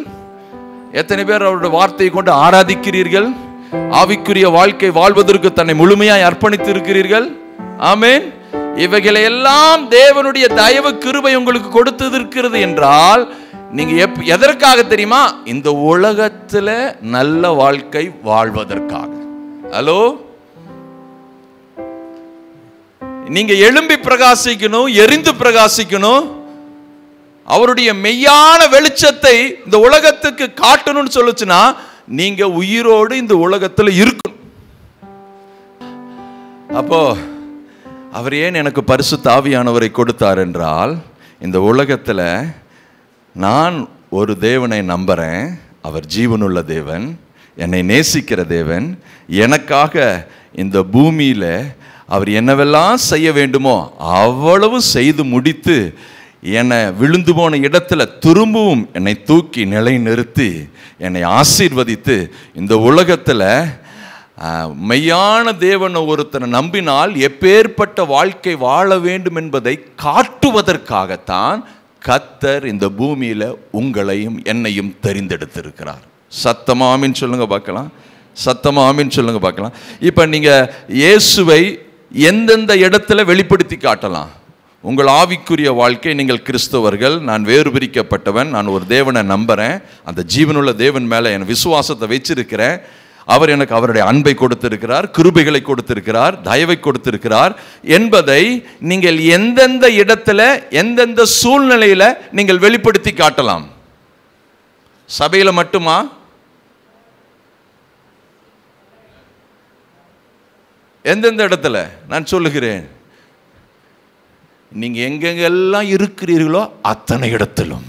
எத்தனை பேர் அவருடைய வார்த்தையை கொண்டு ஆராதிக்கிறீர்கள்? ஆவிக்குரிய வாழ்க்கை வாழ்வதற்கு தன்னை முழுமையாய் அர்ப்பணித்து இருக்கிறீர்கள்? ஆமென். இவைகளை எல்லாம் தேவனுடைய தயவு கிருபை உங்களுக்கு கொடுத்திருக்கிறது என்றால், நீங்க எதற்காக தெரியுமா? இந்த உலகத்துல நல்ல வாழ்க்கை வாழ்வதற்காக. ஹலோ, நீங்க எழும்பி பிரகாசிக்கணும், எரிந்து பிரகாசிக்கணும். அவருடைய மெய்யான வெளிச்சத்தை இந்த உலகத்துக்கு காட்டணும்னு சொல்லுச்சுன்னா நீங்க உயிரோடு இந்த உலகத்துல இருக்கணும். அப்போ அவர் ஏன் எனக்கு பரிசுத்த ஆவியானவரை கொடுத்தார் என்றால், இந்த உலகத்துல நான் ஒரு தேவனை நம்புறேன், அவர் ஜீவனுள்ள தேவன், என்னை நேசிக்கிற தேவன். எனக்காக இந்த பூமியில அவர் என்னவெல்லாம் செய்ய வேண்டுமோ அவ்வளவு செய்து முடித்து என்னை விழுந்து போன இடத்துல திரும்பவும் என்னை தூக்கி நிலைநிறுத்தி என்னை ஆசீர்வதித்து இந்த உலகத்துல மெய்யான தேவனை ஒருத்தனை நம்பினால் எப்பேற்பட்ட வாழ்க்கை வாழ வேண்டும் என்பதை காட்டுவதற்காகத்தான் கர்த்தர் இந்த பூமியில உங்களையும் என்னையும் தெரிந்தெடுத்திருக்கிறார். சத்தமா ஆமீன் சொல்லுங்க பார்க்கலாம். சத்தமா ஆமீன் சொல்லுங்க பார்க்கலாம். இப்ப நீங்க இயேசுவை எந்தெந்த இடத்துல வெளிப்படுத்தி காட்டலாம்? உங்கள் ஆவிக்குரிய வாழ்க்கை, நீங்கள் கிறிஸ்தவர்கள், நான் வேறு பிரிக்கப்பட்டவன், நான் ஒரு தேவனை நம்புறேன், அந்த ஜீவனுள்ள தேவன் மேல என் விசுவாசத்தை வச்சிருக்கிறேன், அவர் எனக்கு அவருடைய அன்பை கொடுத்திருக்கிறார், கிருபைகளை கொடுத்திருக்கிறார், தயவை கொடுத்திருக்கிறார் என்பதை நீங்கள் எந்தெந்த இடத்துல எந்தெந்த சூழ்நிலையில நீங்கள் வெளிப்படுத்தி காட்டலாம்? சபையில மட்டுமா? எந்தெந்த இடத்துல? நான் சொல்லுகிறேன், நீங்க எங்கெங்கெல்லாம் இருக்கிறீர்களோ அத்தனை இடத்திலும்,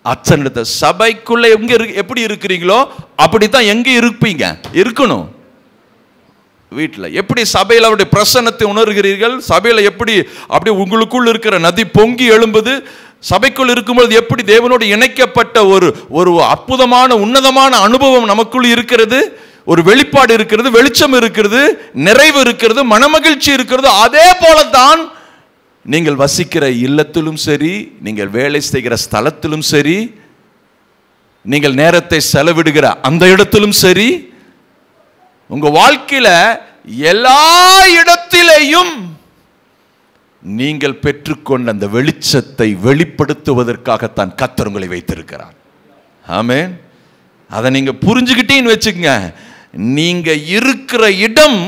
அத்தனை இடத்துல சபைக்குள்ள எங்க எப்படி இருக்கிறீங்களோ அப்படித்தான் எங்க இருப்பீங்க, இருக்கணும். வீட்டில் எப்படி சபையில் அவருடைய பிரசன்னத்தை உணர்கிறீர்கள், சபையில் எப்படி அப்படி உங்களுக்குள் இருக்கிற நதி பொங்கி எழும்புது, சபைக்குள் இருக்கும்போது எப்படி தேவனோடு இணைக்கப்பட்ட ஒரு அற்புதமான உன்னதமான அனுபவம் நமக்குள் இருக்கிறது, ஒரு வெளிப்பாடு இருக்கிறது, வெளிச்சம் இருக்கிறது, நிறைவு இருக்கிறது, மனமகிழ்ச்சி இருக்கிறது. அதே போலத்தான் நீங்கள் வசிக்கிற இல்லத்திலும் சரி, நீங்கள் வேலை செய்கிற ஸ்தலத்திலும் சரி, நீங்கள் நேரத்தை செலவிடுகிற அந்த இடத்திலும் சரி, உங்க வாழ்க்கையில எல்லா இடத்திலேயும் நீங்கள் பெற்றுக்கொண்ட அந்த வெளிச்சத்தை வெளிப்படுத்துவதற்காகத்தான் கர்த்தர் உங்களை வைத்திருக்கிறார். ஆமென். அதை நீங்க புரிஞ்சுக்கிட்டீங்கன்னு வச்சுக்கங்க, நீங்க இருக்கிற இடம்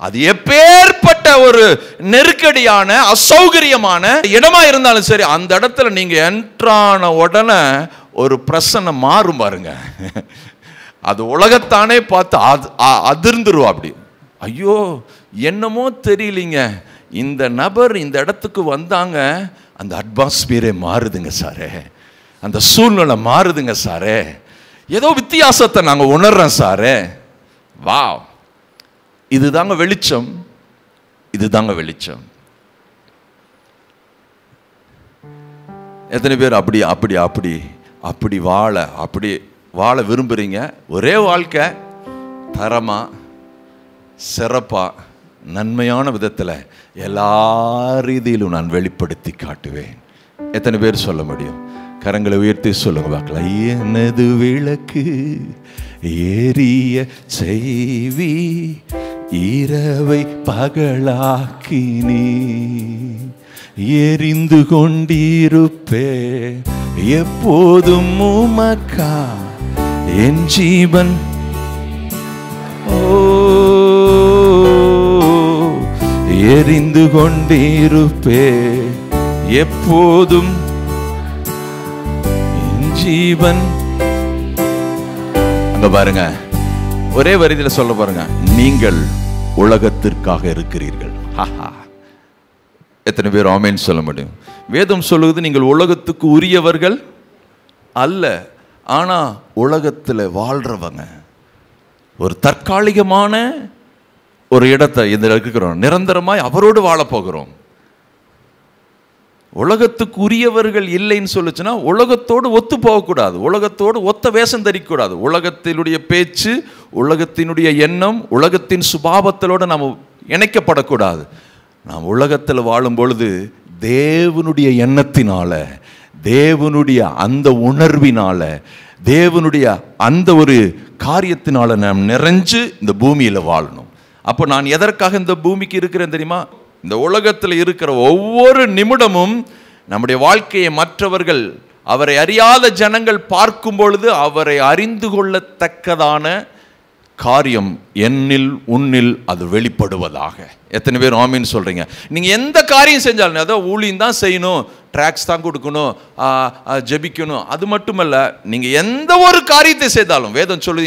அது எப்பேற்பட்ட ஒரு நெருக்கடியான அசௌகரியமான இடமா இருந்தாலும் சரி, அந்த இடத்துல நீங்க என்ட்ரான உடனே ஒரு பிரசன்னம் மாறும் பாருங்க. அது உலகத்தானே பார்த்து அதிர்ந்துருவா. அப்படி ஐயோ என்னமோ தெரியலீங்க, இந்த நபர் இந்த இடத்துக்கு வந்தாங்க, அந்த அட்மாஸ்பியரே மாறுதுங்க சாரே, அந்த சூழ்நிலை மாறுதுங்க சாரே, ஏதோ வித்தியாசத்தை நாங்க உணர்றோம் சாரே. வா, இதுதாங்க வெளிச்சம், இதுதாங்க வெளிச்சம். எத்தனை பேர் அப்படி அப்படி அப்படி அப்படி வாழ விரும்புறீங்க? ஒரே வாழ்க்கை தரமா சிறப்பா நன்மையான விதத்தில் எல்லா ரீதியிலும் நான் வெளிப்படுத்தி காட்டுவேன். எத்தனை பேர் சொல்ல முடியும்? கரங்களை உயர்த்தி சொல்லுங்க பார்க்கலாம். எனது விளக்கு ஏறிய செய்வி இரவை பகலாக்கினி எரிந்து கொண்டிருப்பே எப்போதும் உமக்கா என் ஜீவன். ஓ எரிந்து கொண்டிருப்பே எப்போதும் என் ஜீவன். அங்க பாருங்க, ஒரே வரியில சொல்ல பாருங்க, நீங்கள் உலகத்திற்காக இருக்கிறீர்கள். எத்தனை பேர் ஆமென் சொல்ல முடியும்? வேதம் சொல்லுவது நீங்கள் உலகத்துக்கு உரியவர்கள் அல்ல, ஆனா உலகத்தில் வாழ்றவங்க. ஒரு தற்காலிகமான ஒரு இடத்தை இதில் இருக்கிறோம், நிரந்தரமாய் அவரோடு வாழ போகிறோம். உலகத்துக்கு உரியவர்கள் இல்லைன்னு சொல்லுச்சுன்னா உலகத்தோடு ஒத்து போகக்கூடாது, உலகத்தோடு ஒத்த வேஷம் தரிக்கக்கூடாது. உலகத்தினுடைய பேச்சு, உலகத்தினுடைய எண்ணம், உலகத்தின் சுபாவத்திலோடு நாம் இணைக்கப்படக்கூடாது. நாம் உலகத்தில் வாழும் பொழுது தேவனுடைய எண்ணத்தினால, தேவனுடைய அந்த உணர்வினால, தேவனுடைய அந்த ஒரு காரியத்தினால நாம் நிறைஞ்சு இந்த பூமியில் வாழணும். அப்போ நான் எதற்காக இந்த பூமிக்கு இருக்கிறேன் தெரியுமா? இந்த உலகத்தில் இருக்கிற ஒவ்வொரு நிமிடமும் நம்முடைய வாழ்க்கையை மற்றவர்கள், அவரை அறியாத ஜனங்கள் பார்க்கும் பொழுது அவரை அறிந்து கொள்ளத்தக்கதான காரியம் என்னில் உன்னில் அது வெளிப்படுவதாக. எத்தனை பேர் ஆமீன் சொல்றீங்க? நீங்க எந்த காரியம் செஞ்சாலும், அதாவது ஊழியம் தான் செய்யணும், ட்ராக்ஸ் தான் கொடுக்கணும், ஜெபிக்கணும். அது மட்டுமல்ல, நீங்கள் எந்த ஒரு காரியத்தை செய்தாலும் வேதம் சொல்லி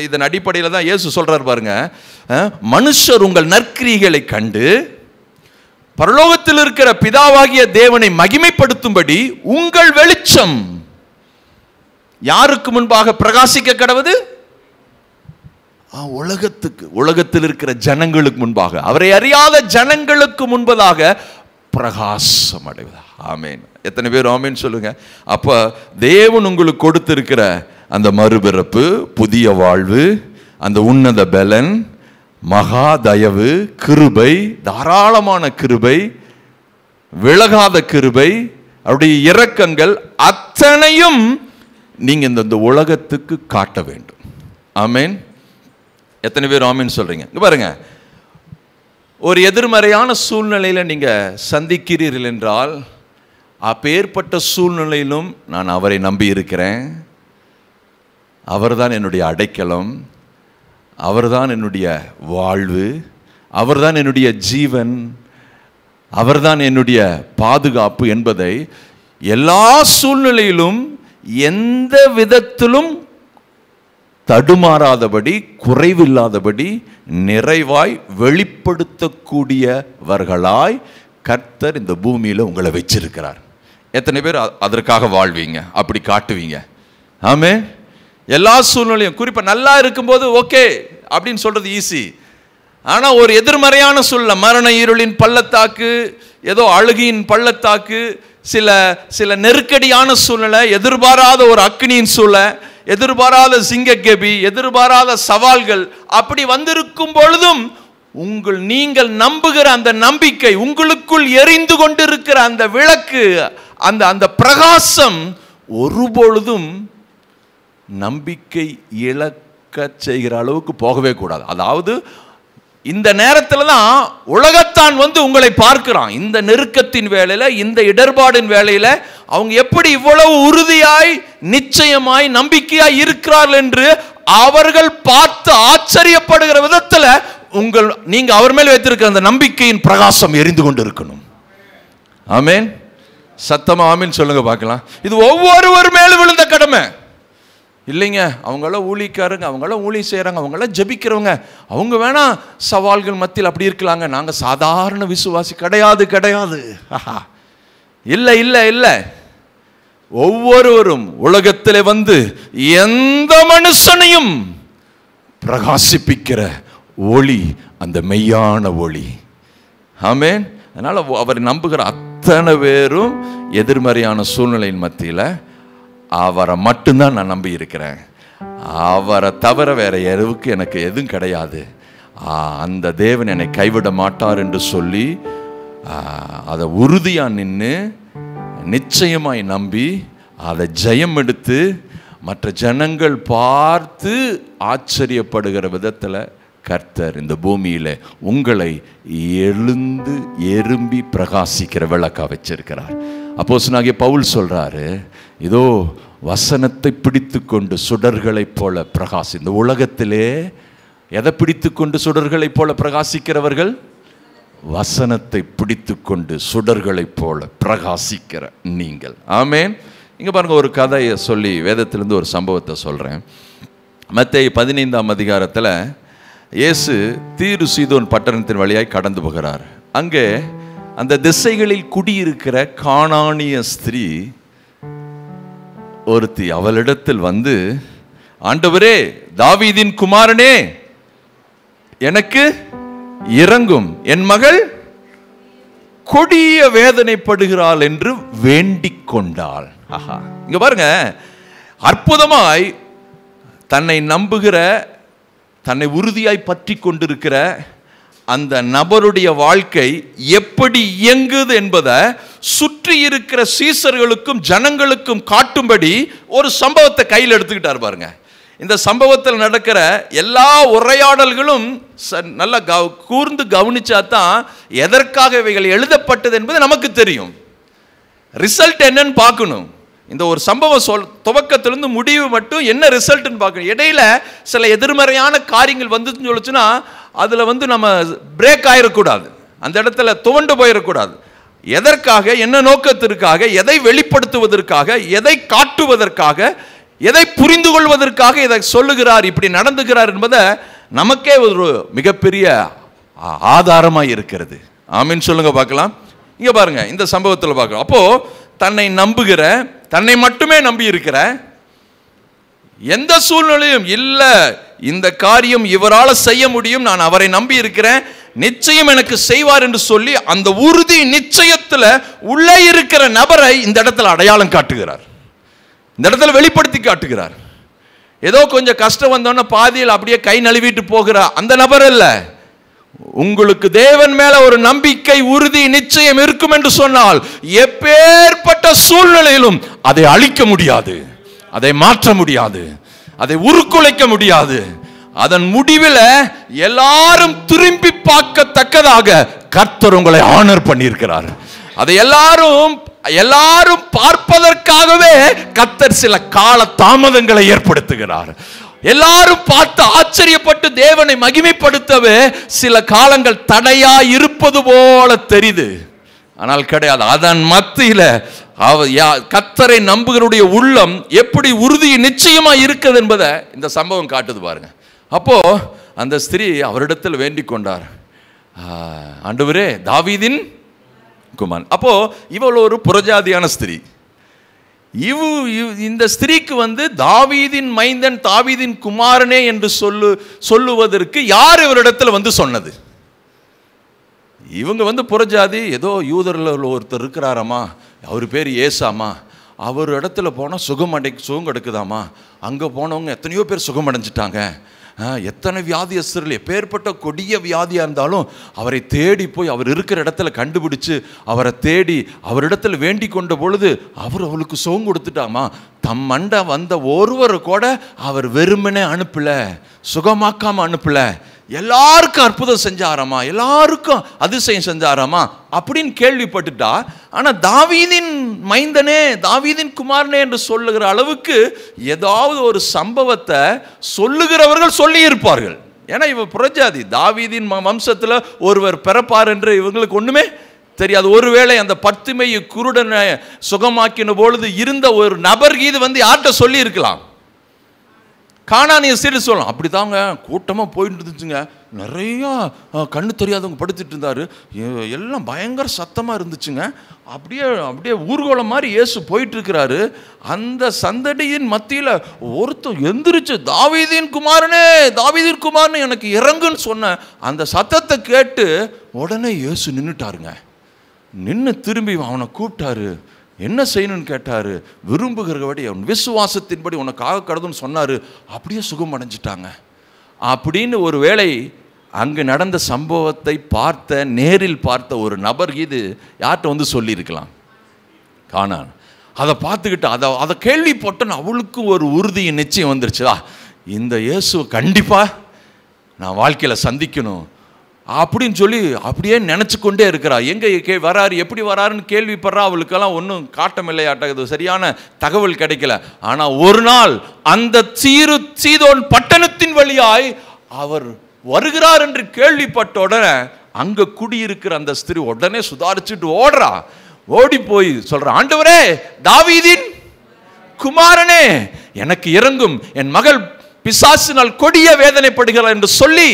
இதன் அடிப்படையில் தான் இயேசு சொல்கிறார் பாருங்க, மனுஷர் உங்கள் நற்கிரிகளை கண்டு பரலோகத்தில் இருக்கிற பிதாவாகிய தேவனை மகிமைப்படுத்தும்படி உங்கள் வெளிச்சம் யாருக்கு முன்பாக பிரகாசிக்க கடவுது? உலகத்தில் இருக்கிற ஜனங்களுக்கு முன்பாக, அவரை அறியாத ஜனங்களுக்கு முன்பதாக பிரகாசம் அடைவதா. ஆமேன். எத்தனை பேர் ஆமேன் சொல்லுங்க. அப்ப தேவன் உங்களுக்கு கொடுத்திருக்கிற அந்த மறுபிறப்பு, புதிய வாழ்வு, அந்த உன்னத பலன், மகா தயவு, கிருபை, தாராளமான கிருபை, விலகாத கிருபை, அவருடைய இரக்கங்கள் அத்தனையும் நீங்க இந்த உலகத்துக்கு காட்ட வேண்டும். ஆமேன். எத்தனை பேர் ஆமேன் சொல்றீங்க? இங்க பாருங்க, ஒரு எதிர்மறையான சூழ்நிலையில நீங்க சந்திக்கிறீர்கள் என்றால், அப்பேற்பட்ட சூழ்நிலையிலும் நான் அவரை நம்பி இருக்கிறேன், அவர்தான் என்னுடைய அடைக்கலம், அவர்தான் என்னுடைய வாழ்வு, அவர்தான் என்னுடைய ஜீவன், அவர்தான் என்னுடைய பாதுகாப்பு என்பதை எல்லா சூழ்நிலையிலும் எந்த விதத்திலும் தடுமாறாதபடி, குறைவில்லாதபடி, நிறைவாய் வெளிப்படுத்தக்கூடியவர்களாய் கர்த்தர் இந்த பூமியில் உங்களை வச்சிருக்கிறார். எத்தனை பேர் அதற்காக வாழ்வீங்க, அப்படி காட்டுவீங்க? ஆமே. எல்லா சூழ்நிலையும், குறிப்பாக நல்லா இருக்கும்போது ஓகே அப்படின்னு சொல்றது ஈஸி. ஆனால் ஒரு எதிர்மறையான சூழ்நிலை, மரண இருளின் பள்ளத்தாக்கு, ஏதோ அழுகியின் பள்ளத்தாக்கு, சில நெருக்கடியான சூழ்நிலை, எதிர்பாராத ஒரு அக்னியின் சூழ்நிலை, எதிர்பாராத சிங்கக்கேபி, எதிர்பாராத சவால்கள் அப்படி வந்திருக்கும் பொழுதும் நீங்கள் நம்புகிற அந்த நம்பிக்கை, உங்களுக்குள் எரிந்து கொண்டிருக்கிற அந்த விளக்கு, அந்த பிரகாசம் ஒருபொழுதும் நம்பிக்கை இழக்க செய்கிற அளவுக்கு போகவே கூடாது. அதாவது இந்த நேரத்தில் தான் உலகத்தான் உங்களை பார்க்கிறான். இந்த நெருக்கத்தின் வேளையில, இந்த இடர்பாடின் வேளையில அவங்க எப்படி இவ்வளவு உறுதியாய், நிச்சயமாய், நம்பிக்கையாய் இருக்கிறார்கள் என்று அவர்கள் பார்த்து ஆச்சரியப்படுகிற விதத்தில் நீங்க அவர் மேல் வைத்திருக்கிற அந்த நம்பிக்கையின் பிரகாசம் எரிந்து கொண்டு இருக்கணும். ஆமேன். சத்தமா ஆமேன் சொல்லுங்க பார்க்கலாம். இது ஒவ்வொருவர் மேலும் விழுந்த கடமை இல்லைங்க. அவங்களாம் ஊழிக்காரங்க, அவங்களாம் ஊழி செய்கிறாங்க, அவங்களாம் ஜபிக்கிறவங்க, அவங்க வேணா சவால்கள் மத்தியில் அப்படி இருக்கலாங்க. நாங்கள் சாதாரண விசுவாசி கிடையாது. இல்லை இல்லை இல்லை. ஒவ்வொருவரும் உலகத்தில் எந்த மனுஷனையும் பிரகாசிப்பிக்கிற ஒளி, அந்த மெய்யான ஒளி. ஆமேன். அதனால அவர் நம்புகிற அத்தனை பேரும் எதிர்மறையான சூழ்நிலையின் மத்தியில் அவரை மட்டும்தான் நான் நம்பி இருக்கிறேன், அவரை தவிர வேற எதுவுக்கு எனக்கு எதுவும் கிடையாது, அந்த தேவன் என்னை கைவிட மாட்டார் என்று சொல்லி அதை உறுதியாக நின்று நிச்சயமாய் நம்பி அதை ஜெயம் எடுத்து மற்ற ஜனங்கள் பார்த்து ஆச்சரியப்படுகிற விதத்தில் கர்த்தர் இந்த பூமியில் உங்களை எழுந்து எறும்பி பிரகாசிக்கிற விளக்கா வச்சிருக்கிறார். அப்போஸ்தலனாகிய பவுல் சொல்றாரு, இதோ வசனத்தை பிடித்து கொண்டு சுடர்களைப் போல பிரகாசி. இந்த உலகத்திலே எதை பிடித்து கொண்டு சுடர்களைப் போல பிரகாசிக்கிறவர்கள்? வசனத்தை பிடித்து கொண்டு சுடர்களைப் போல பிரகாசிக்கிற நீங்கள். ஆமேன். இங்க பாருங்க, ஒரு கதையை சொல்லி வேதத்திலிருந்து ஒரு சம்பவத்தை சொல்றேன். மத்தேயு 15ஆம் அதிகாரத்தில் இயேசு தீரு சீதோன் பட்டணத்தின் வழியாய் கடந்து போகிறார். அங்கே அந்த திசைகளில் குடியிருக்கிற கானானிய ஸ்திரீ ஒருத்தி அவளிடத்தில் ஆண்டவரே, தாவீதின் குமாரனே, எனக்கு இரங்கும், என் மகள் கொடிய வேதனைப்படுகிறாள் என்று வேண்டிக் கொண்டாள். இங்க பாருங்க, அற்புதமாய் தன்னை நம்புகிற, தன்னை உறுதியாய் பற்றி கொண்டிருக்கிற அந்த நபருடைய வாழ்க்கை எப்படி இயங்குது என்பதை சுற்றி இருக்கிற சீசர்களுக்கும் ஜனங்களுக்கும் காட்டும்படி ஒரு சம்பவத்தை கையில் எடுத்துக்கிட்டார் பாருங்க. இந்த சம்பவத்தில் நடக்கிற எல்லா உரையாடல்களும் நல்லா கூர்ந்து கவனிச்சா தான் எதற்காக இவைகள் எழுதப்பட்டது என்பது நமக்கு தெரியும். ரிசல்ட் என்னன்னு பார்க்கணும். இந்த ஒரு சம்பவம் துவக்கத்திலிருந்து முடிவு மட்டும் என்ன ரிசல்ட்னு பார்க்கணும். இடையில சில எதிர்மறையான காரியங்கள் வந்துன்னு சொல்லுச்சுன்னா அதில் நம்ம பிரேக் ஆகிடக்கூடாது, அந்த இடத்துல துவண்டு போயிடக்கூடாது. எதற்காக, என்ன நோக்கத்திற்காக, எதை வெளிப்படுத்துவதற்காக, எதை காட்டுவதற்காக, எதை புரிந்து கொள்வதற்காக இதை சொல்லுகிறார், இப்படி நடந்துகிறார் என்பதை நமக்கே ஒரு மிகப்பெரிய ஆதாரமாக இருக்கிறது. ஆமீன் சொல்லுங்க பார்க்கலாம். இங்க பாருங்க, இந்த சம்பவத்தில் பார்க்கலாம். அப்போ தன்னை நம்புகிற, தன்னை மட்டுமே நம்பி இருக்கிற, எந்த சூழ்நிலையும் இல்ல இந்த காரியம் இவரால் செய்ய முடியும், நான் அவரை நம்பி இருக்கிறேன், நிச்சயம் எனக்கு செய்வார் என்று சொல்லி அந்த உறுதி நிச்சயத்தில் உள்ளே இருக்கிற நபரை இந்த இடத்துல அடையாளம் காட்டுகிறார், இந்த இடத்துல வெளிப்படுத்தி காட்டுகிறார். ஏதோ கொஞ்சம் கஷ்டம் வந்தோன்னா பாதியில் அப்படியே கை நழுவிட்டு போகிற அந்த நபர் அல்ல. உங்களுக்கு தேவன் மேல ஒரு நம்பிக்கை, உறுதி, நிச்சயம் இருக்கும் என்று சொன்னால் எப்பேற்பட்ட சூழ்நிலையிலும் அதை அழிக்க முடியாது, அதை மாற்ற முடியாது, அதை உருக்குலைக்க முடியாது. அதன் முடிவில் எல்லாரும் திரும்பி பார்க்கத்தக்கதாக கர்த்தர் உங்களை ஆனர் பண்ணியிருக்கிறார். அதை எல்லாரும் பார்ப்பதற்காகவே கர்த்தர் சில கால தாமதங்களை ஏற்படுத்துகிறார். எல்லாரும் பார்த்து ஆச்சரியப்பட்டு தேவனை மகிமைப்படுத்தவே சில காலங்கள் தடையா இருப்பது போல தெரியுது, ஆனால் கிடையாது. அதன் மத்தியில கர்த்தரை நம்புகிறவருடைய உள்ளம் எப்படி உறுதி நிச்சயமா இருக்குது என்பதை இந்த சம்பவம் காட்டுது பாருங்க. அப்போ அந்த ஸ்திரீ அவரிடத்தில் வேண்டிக் கொண்டார், ஆண்டவரே தாவீதின் குமாரன். அப்போ இவள் ஒரு புறஜாதியான ஸ்திரீ. இந்த ஸ்திரீக்கு தாவீதின் மைந்தன், தாவீதின் குமாரனே என்று சொல்லுவதற்கு யார் இவரிடத்தில் சொன்னது? இவங்க புறஜாதி, ஏதோ யூதரில் ஒருத்தர் இருக்கிறாராமா, அவர் பேர் ஏசாமா, அவர் இடத்துல போனால் சுகம் கிடைக்குதாமா, அங்கே போனவங்க எத்தனையோ பேர் சுகம் அடைஞ்சிட்டாங்க, எத்தனை வியாதியஸ்தர்கள் எப்பேற்பட்ட கொடிய வியாதியாக இருந்தாலும் அவரை தேடி போய் அவர் இருக்கிற இடத்துல கண்டுபிடிச்சு அவரை தேடி அவரிடத்துல வேண்டி கொண்ட பொழுது அவர் அவளுக்கு சுகம் கொடுத்துட்டாமா. தம் மண்டை வந்த ஒருவர் கூட அவர் வெறுமனே அனுப்பல, சுகமாக்காம அனுப்பல, எல்லாருக்கும் அற்புதம் செஞ்சாராமா, எல்லாருக்கும் அதிசயம் செஞ்சாராமா அப்படின்னு கேள்விப்பட்டுட்டா. ஆனால் தாவீதின் மைந்தனே, தாவீதின் குமாரனே என்று சொல்லுகிற அளவுக்கு ஏதாவது ஒரு சம்பவத்தை சொல்லுகிறவர்கள் சொல்லி இருப்பார்கள். ஏன்னா இவ புறஜாதி, தாவீதின் வம்சத்தில் ஒருவர் பிறப்பார் என்று இவங்களுக்கு ஒன்றுமே தெரியாது. ஒருவேளை அந்த பத்துமையை குருடனை சுகமாக்கின பொழுது இருந்த ஒரு நபர் இது யார்கிட்ட சொல்லி இருக்கலாம், கானானிய சீடு சொல்லலாம். அப்படி தாங்க கூட்டமாக போயிட்டு இருந்துச்சுங்க, நிறையா கண்ணு தெரியாதவங்க படுத்துட்டு இருந்தாரு, எல்லாம் பயங்கர சத்தமாக இருந்துச்சுங்க, அப்படியே ஊர்வலம் மாதிரி இயேசு போயிட்டு இருக்கிறாரு. அந்த சந்தடியின் மத்தியில் ஒருத்தர் எந்திரிச்சு தாவீதின் குமாரனே, தாவீதின் குமாரனே எனக்கு இறங்குன்னு சொன்ன அந்த சத்தத்தை கேட்டு உடனே இயேசு நின்றுட்டாருங்க. நின்று திரும்பி அவனை கூப்பிட்டாரு, என்ன செய்யணும்னு கேட்டாரு. விரும்புகிறபடி அவன் விசுவாசத்தின்படி உனக்காக கடவுள்னு சொன்னாரு, அப்படியே சுகம் அடைஞ்சிட்டாங்க அப்படின்னு. ஒரு வேளை அங்கு நடந்த சம்பவத்தை நேரில் பார்த்த ஒரு நபர் இது யார்கிட்ட சொல்லியிருக்கலாம், காணான். அதை பார்த்துக்கிட்டு அதை கேள்விப்பட்டேன்னு அவளுக்கு ஒரு உறுதி நிச்சயம் வந்துருச்சுதா, இந்த இயேசுவை கண்டிப்பா நான் வாழ்க்கையில் சந்திக்கணும் அப்படின்னு சொல்லி அப்படியே நினச்சி கொண்டே இருக்கிறா. எங்கே வராரு, எப்படி வராருன்னு கேள்விப்படுறா. அவளுக்கெல்லாம் ஒன்றும் காட்டமில்லையாட்டது, சரியான தகவல் கிடைக்கல. ஆனால் ஒரு நாள் அந்த சீதோன் பட்டணத்தின் வழியாய் அவர் வருகிறார் என்று கேள்விப்பட்ட உடனே அங்கே குடியிருக்கிற அந்த ஸ்திரீ உடனே சுதாரிச்சுட்டு ஓடுறா. ஓடி போய் சொல்ற, ஆண்டவரே தாவீதின் குமாரனே எனக்கு இறங்கும், என் மகள் பிசாசினால் கொடிய வேதனைப்படுகிறார் என்று சொல்லி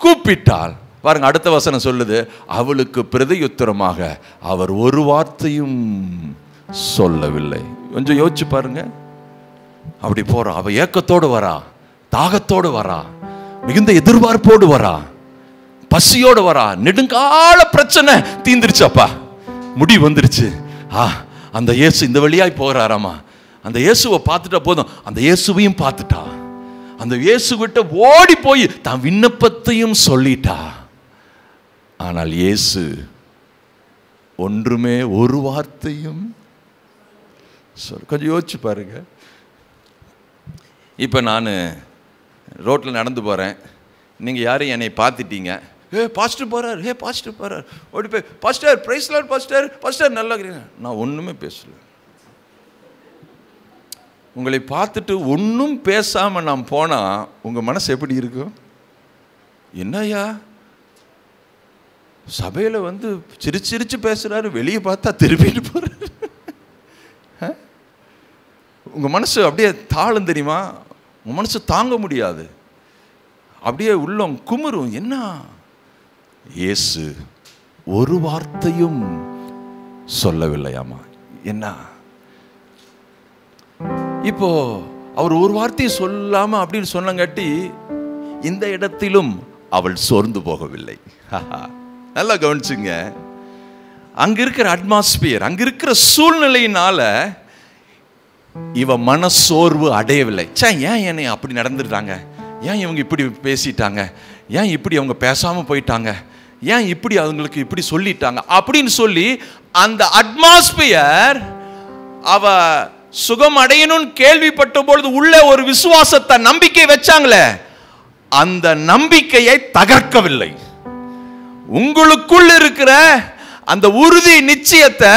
கூப்பிட்டாள். பாருங்க, அடுத்த வசனம் சொல்லுது, அவளுக்கு பிரதியுத்தரமாக அவர் ஒரு வார்த்தையும் சொல்லவில்லை. கொஞ்சம் யோசிச்சு பாருங்க. அப்படி போறா, அவ ஏக்கத்தோடு வரா, தாகத்தோடு வரா, மிகுந்த எதிர்பார்ப்போடு வரா, பசியோடு வரா. நெடுங்கால பிரச்சனை தீந்துருச்சாப்பா, முடிவு வந்துருச்சு. அந்த இயேசு இந்த வழியாய் போகிறாராமா. அந்த இயேசுவை பார்த்துட்டா போதும், அந்த இயேசுவையும் பார்த்துட்டா. அந்த இயேசு கிட்ட ஓடி போய் தான் விண்ணப்பத்தையும் சொல்லிட்டா. ஆனால் இயேசு ஒன்றுமே ஒரு வார்த்தையும் கொஞ்சம் யோசிச்சு பாருங்க. இப்போ நான் ரோட்டில் நடந்து போகிறேன், நீங்கள் யாரும் என்னை பார்த்துட்டீங்க, பாஸ்டர் போகிறார், பாஸ்டர் போகிறார், ஓடி போய் pastor price Lord pastor, pastor நல்லா இருக்கிறீங்க. நான் ஒன்றுமே பேசல. உங்களை பார்த்துட்டு ஒன்றும் பேசாமல் நான் போனால் உங்கள் மனசு எப்படி இருக்கும்? என்னையா சபையில் வந்து சிரிச்சு சிரிச்சு பேசுகிறாரு, வெளியே பார்த்தா திரும்பிட்டு போகிறாரு. உங்கள் மனசு அப்படியே தாளம் தெரியுமா? உங்கள் மனசு தாங்க முடியாது, அப்படியே உள்ளம் குமுறும். என்ன இயேசு ஒரு வார்த்தையும் சொல்லவில்லையாமா? என்ன இப்போ அவர் ஒரு வார்த்தையை சொல்லாம அப்படின்னு சொன்னங்காட்டி இந்த இடத்திலும் அவள் சோர்ந்து போகவில்லை. நல்லா கவனிச்சுங்க, அங்க இருக்கிற அட்மாஸ்பியர், அங்க இருக்கிற சூழ்நிலையினால இவ மனசோர்வு அடையவில்லை. ஏன் என்னை அப்படி நடந்துட்டாங்க, ஏன் இவங்க இப்படி பேசிட்டாங்க, ஏன் இப்படி அவங்க பேசாம போயிட்டாங்க, ஏன் இப்படி அவங்களுக்கு இப்படி சொல்லிட்டாங்க அப்படின்னு சொல்லி அந்த அட்மாஸ்பியர் அவ சுகம் அடையணும்னு கேள்விப்பட்ட பொழுது உள்ள ஒரு விசுவாசத்தை, நம்பிக்கை வச்சாங்களே, அந்த நம்பிக்கையை தகர்க்கவில்லை. உங்களுக்குள் இருக்கிற அந்த உறுதி நிச்சயத்தை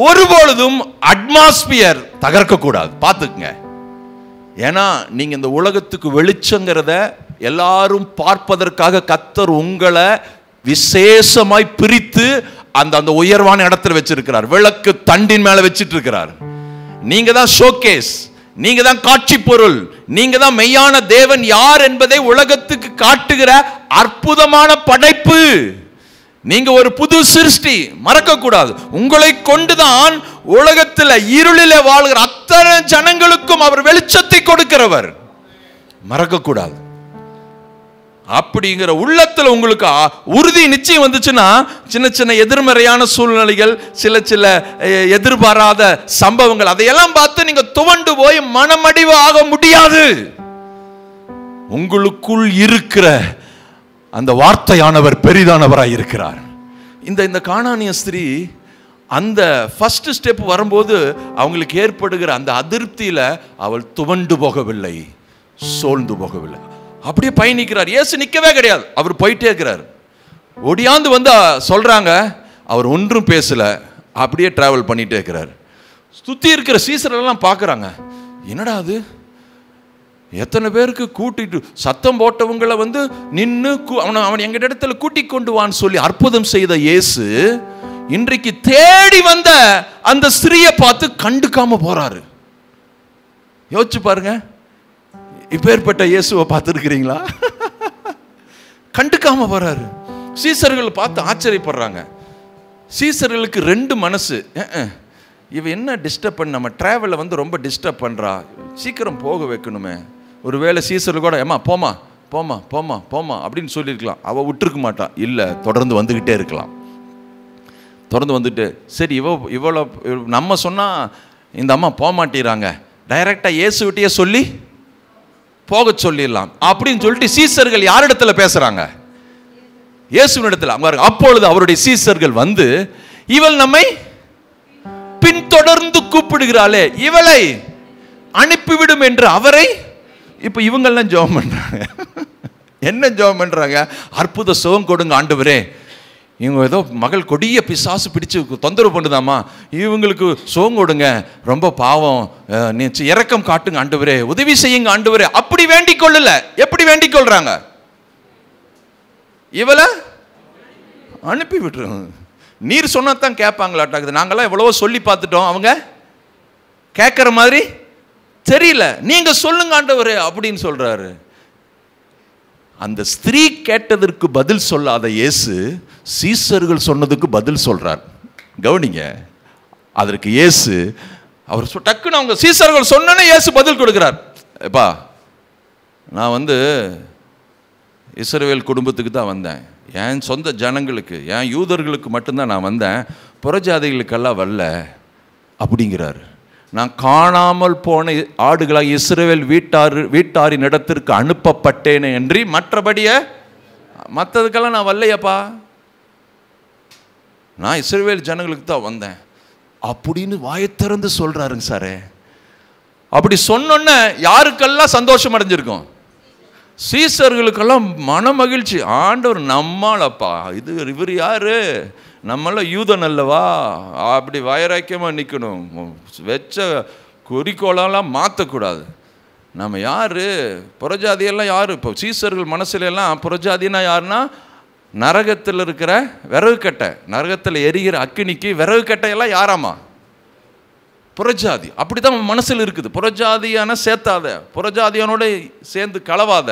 ஒருபொழுதும் அட்மாஸ்பியர் தகர்க்க கூடாது. பார்த்துக்குங்க. ஏன்னா நீங்க இந்த உலகத்துக்கு வெளிச்சங்கிறத எல்லாரும் பார்ப்பதற்காக கர்த்தர் உங்களை விசேஷமாய் பிரித்து அந்த உயர்வான இடத்துல வச்சிருக்கிறார். விளக்கு தண்டின் மேல வச்சிட்டு இருக்கிறார். நீங்க தான் ஷோகேஸ், நீங்க தான் காட்சி பொருள், நீங்க தான் மெய்யான தேவன் யார் என்பதை உலகத்துக்கு காட்டுகிற அற்புதமான படைப்பு. நீங்க ஒரு புது சிருஷ்டி, மறக்க கூடாது. உங்களை கொண்டுதான் உலகத்தில் இருளிலே வாழ்கிற அத்தனை ஜனங்களுக்கும் அவர் வெளிச்சத்தை கொடுக்கிறவர், மறக்க கூடாது. அப்படிங்கிற உள்ளத்துல உங்களுக்கு உறுதி நிச்சயம் வந்துச்சுன்னா, சின்ன சின்ன எதிர்மறையான சூழ்நிலைகள், சில எதிர்பாராத சம்பவங்கள், அதையெல்லாம் பார்த்து நீங்க துவண்டு போய் மனமடிவு ஆக முடியாது. உங்களுக்குள் இருக்கிற அந்த வார்த்தையானவர் பெரிதானவராய் இருக்கிறார். இந்த கானானிய ஸ்திரீ அந்த ஃபர்ஸ்ட் ஸ்டெப் வரும்போது அவங்களுக்கு ஏற்படுகிற அந்த அதிருப்தியில அவள் துவண்டு போகவில்லை, சோர்ந்து போகவில்லை, அப்படியே பயணிக்கிறார். இயேசு நிற்கவே கிடையாது, அவர் போயிட்டே இருக்கிறார். ஒடியாந்து வந்து சொல்றாங்க, அவர் ஒன்றும் பேசல, அப்படியே டிராவல் பண்ணிட்டே இருக்கிறார். சுத்தி இருக்கிற சீசரெல்லாம் பார்க்குறாங்க, என்னடா அது, எத்தனை பேருக்கு கூட்டிட்டு சத்தம் போட்டவங்களை வந்து நின்று அவன் எங்க இடத்துல கூட்டி கொண்டு வான்னு சொல்லி அற்புதம் செய்த இயேசு இன்றைக்கு தேடி வந்த அந்த ஸ்திரீயை பார்த்து கண்டுக்காம போறாரு. யோசிச்சு பாருங்க, இப்பேற்பட்ட இயேசுவை பார்த்துருக்கிறீங்களா? கண்டுக்காம போறாரு. சீசர்கள் பார்த்து ஆச்சரியப்படுறாங்க. சீசர்களுக்கு ரெண்டு மனசு, இவ என்ன டிஸ்டர்ப் பண்ண, நம்ம டிராவலை வந்து ரொம்ப டிஸ்டர்ப் பண்றா, சீக்கிரம் போக வைக்கணுமே. ஒருவேளை சீசர்கள் கூட ஏமா போமா போமா போமா போமா அப்படின்னு சொல்லியிருக்கலாம். அவள் விட்டுருக்க மாட்டான், இல்லை தொடர்ந்து வந்துக்கிட்டே இருக்கலாம். தொடர்ந்து வந்துட்டு சரி இவ்வளோ நம்ம சொன்னால் இந்த அம்மா போக மாட்டேறாங்க, டைரெக்டாக இயேசுவிட்டையே சொல்லி போக சொல்லிடலாம் அப்படின்னு சொல்லிட்டு சீசர்கள் யாரிடத்துல பேசுகிறாங்க? இயேசுவினிடத்தில். அப்பொழுது அவருடைய சீசர்கள் வந்து, இவள் நம்மை பின்தொடர்ந்து கூப்பிடுகிறாளே, இவளை அனுப்பிவிடும் என்று அவரை. இப்போ இவங்கெல்லாம் ஜெபம் பண்றாங்க. என்ன ஜெபம் பண்றாங்க? அற்புத சுகம் கொடுங்க ஆண்டவரே, இவங்க ஏதோ மகள் கொடிய பிசாசு பிடிச்சு தொந்தரவு பண்ணுதாமா, இவங்களுக்கு சுகம் கொடுங்க, ரொம்ப பாவம், இரக்கம் காட்டுங்க ஆண்டவரே, உதவி செய்யுங்க ஆண்டவரே. அப்படி வேண்டிக் கொள்ளல. எப்படி வேண்டிக் கொள்றாங்க? இவளை அனுப்பி விட்டுருங்க. நீர் சொன்னதான் கேட்பாங்களாட்டாக்குது. நாங்கெல்லாம் எவ்வளவோ சொல்லி பார்த்துட்டோம், அவங்க கேட்குற மாதிரி தெரியல, நீங்க சொல்லுங்க ஆண்டவரே அப்படின்னு சொல்றாரு. அந்த ஸ்திரீ கேட்டதற்கு பதில் சொல்லாத இயேசு சீசர்கள் சொன்னதுக்கு பதில் சொல்றார். கவனிங்க, அதற்கு இயேசு அவர் டக்குன்னு அவங்க சீசர்கள் சொன்னோன்னே இயேசு பதில் கொடுக்கிறார். எப்பா, நான் வந்து இஸ்ரவேல் குடும்பத்துக்கு தான் வந்தேன், என் சொந்த ஜனங்களுக்கு, என் யூதர்களுக்கு மட்டும்தான் நான் வந்தேன், புறஜாதிகளுக்கெல்லாம் வரல அப்படிங்கிறார். நான் காணாமல் போன ஆடுகளாக இஸ்ரவேல் வீட்டாரின் இடத்திற்கு அனுப்பப்பட்டேனே என்று மற்றபடிய மற்றதுக்கெல்லாம் நான் வரலையப்பா, நான் இஸ்ரவேல் ஜனங்களுக்கு தான் வந்தேன் அப்படின்னு வாயத்திறந்து சொல்றாருங்க சாரே. அப்படி சொன்னோன்னே யாருக்கெல்லாம் சந்தோஷம் அடைஞ்சிருக்கும்? சீசர்களுக்கெல்லாம் மன மகிழ்ச்சி. ஆண்டவர் நம்மாலப்பா, இவர் யாரு, நம்மளாம் யூதன் அல்லவா, அப்படி வைராக்கியமாக நிற்கணும், வச்ச குறிக்கோளெல்லாம் மாற்றக்கூடாது. நம்ம யார், புறஜாதியெல்லாம் யார்? இப்போ சீசர்கள் மனசுல எல்லாம் புறஜாதினா யாருன்னா நரகத்தில் இருக்கிற விறகு கட்டை, நரகத்தில் எரிகிற அக்கினிக்கு விறகு கட்டையெல்லாம் யாராமா? புறஜாதி. அப்படித்தான் மனசில் இருக்குது. புறஜாதியான சேர்த்தாத, புறஜாதியானோட சேர்ந்து கலவாத,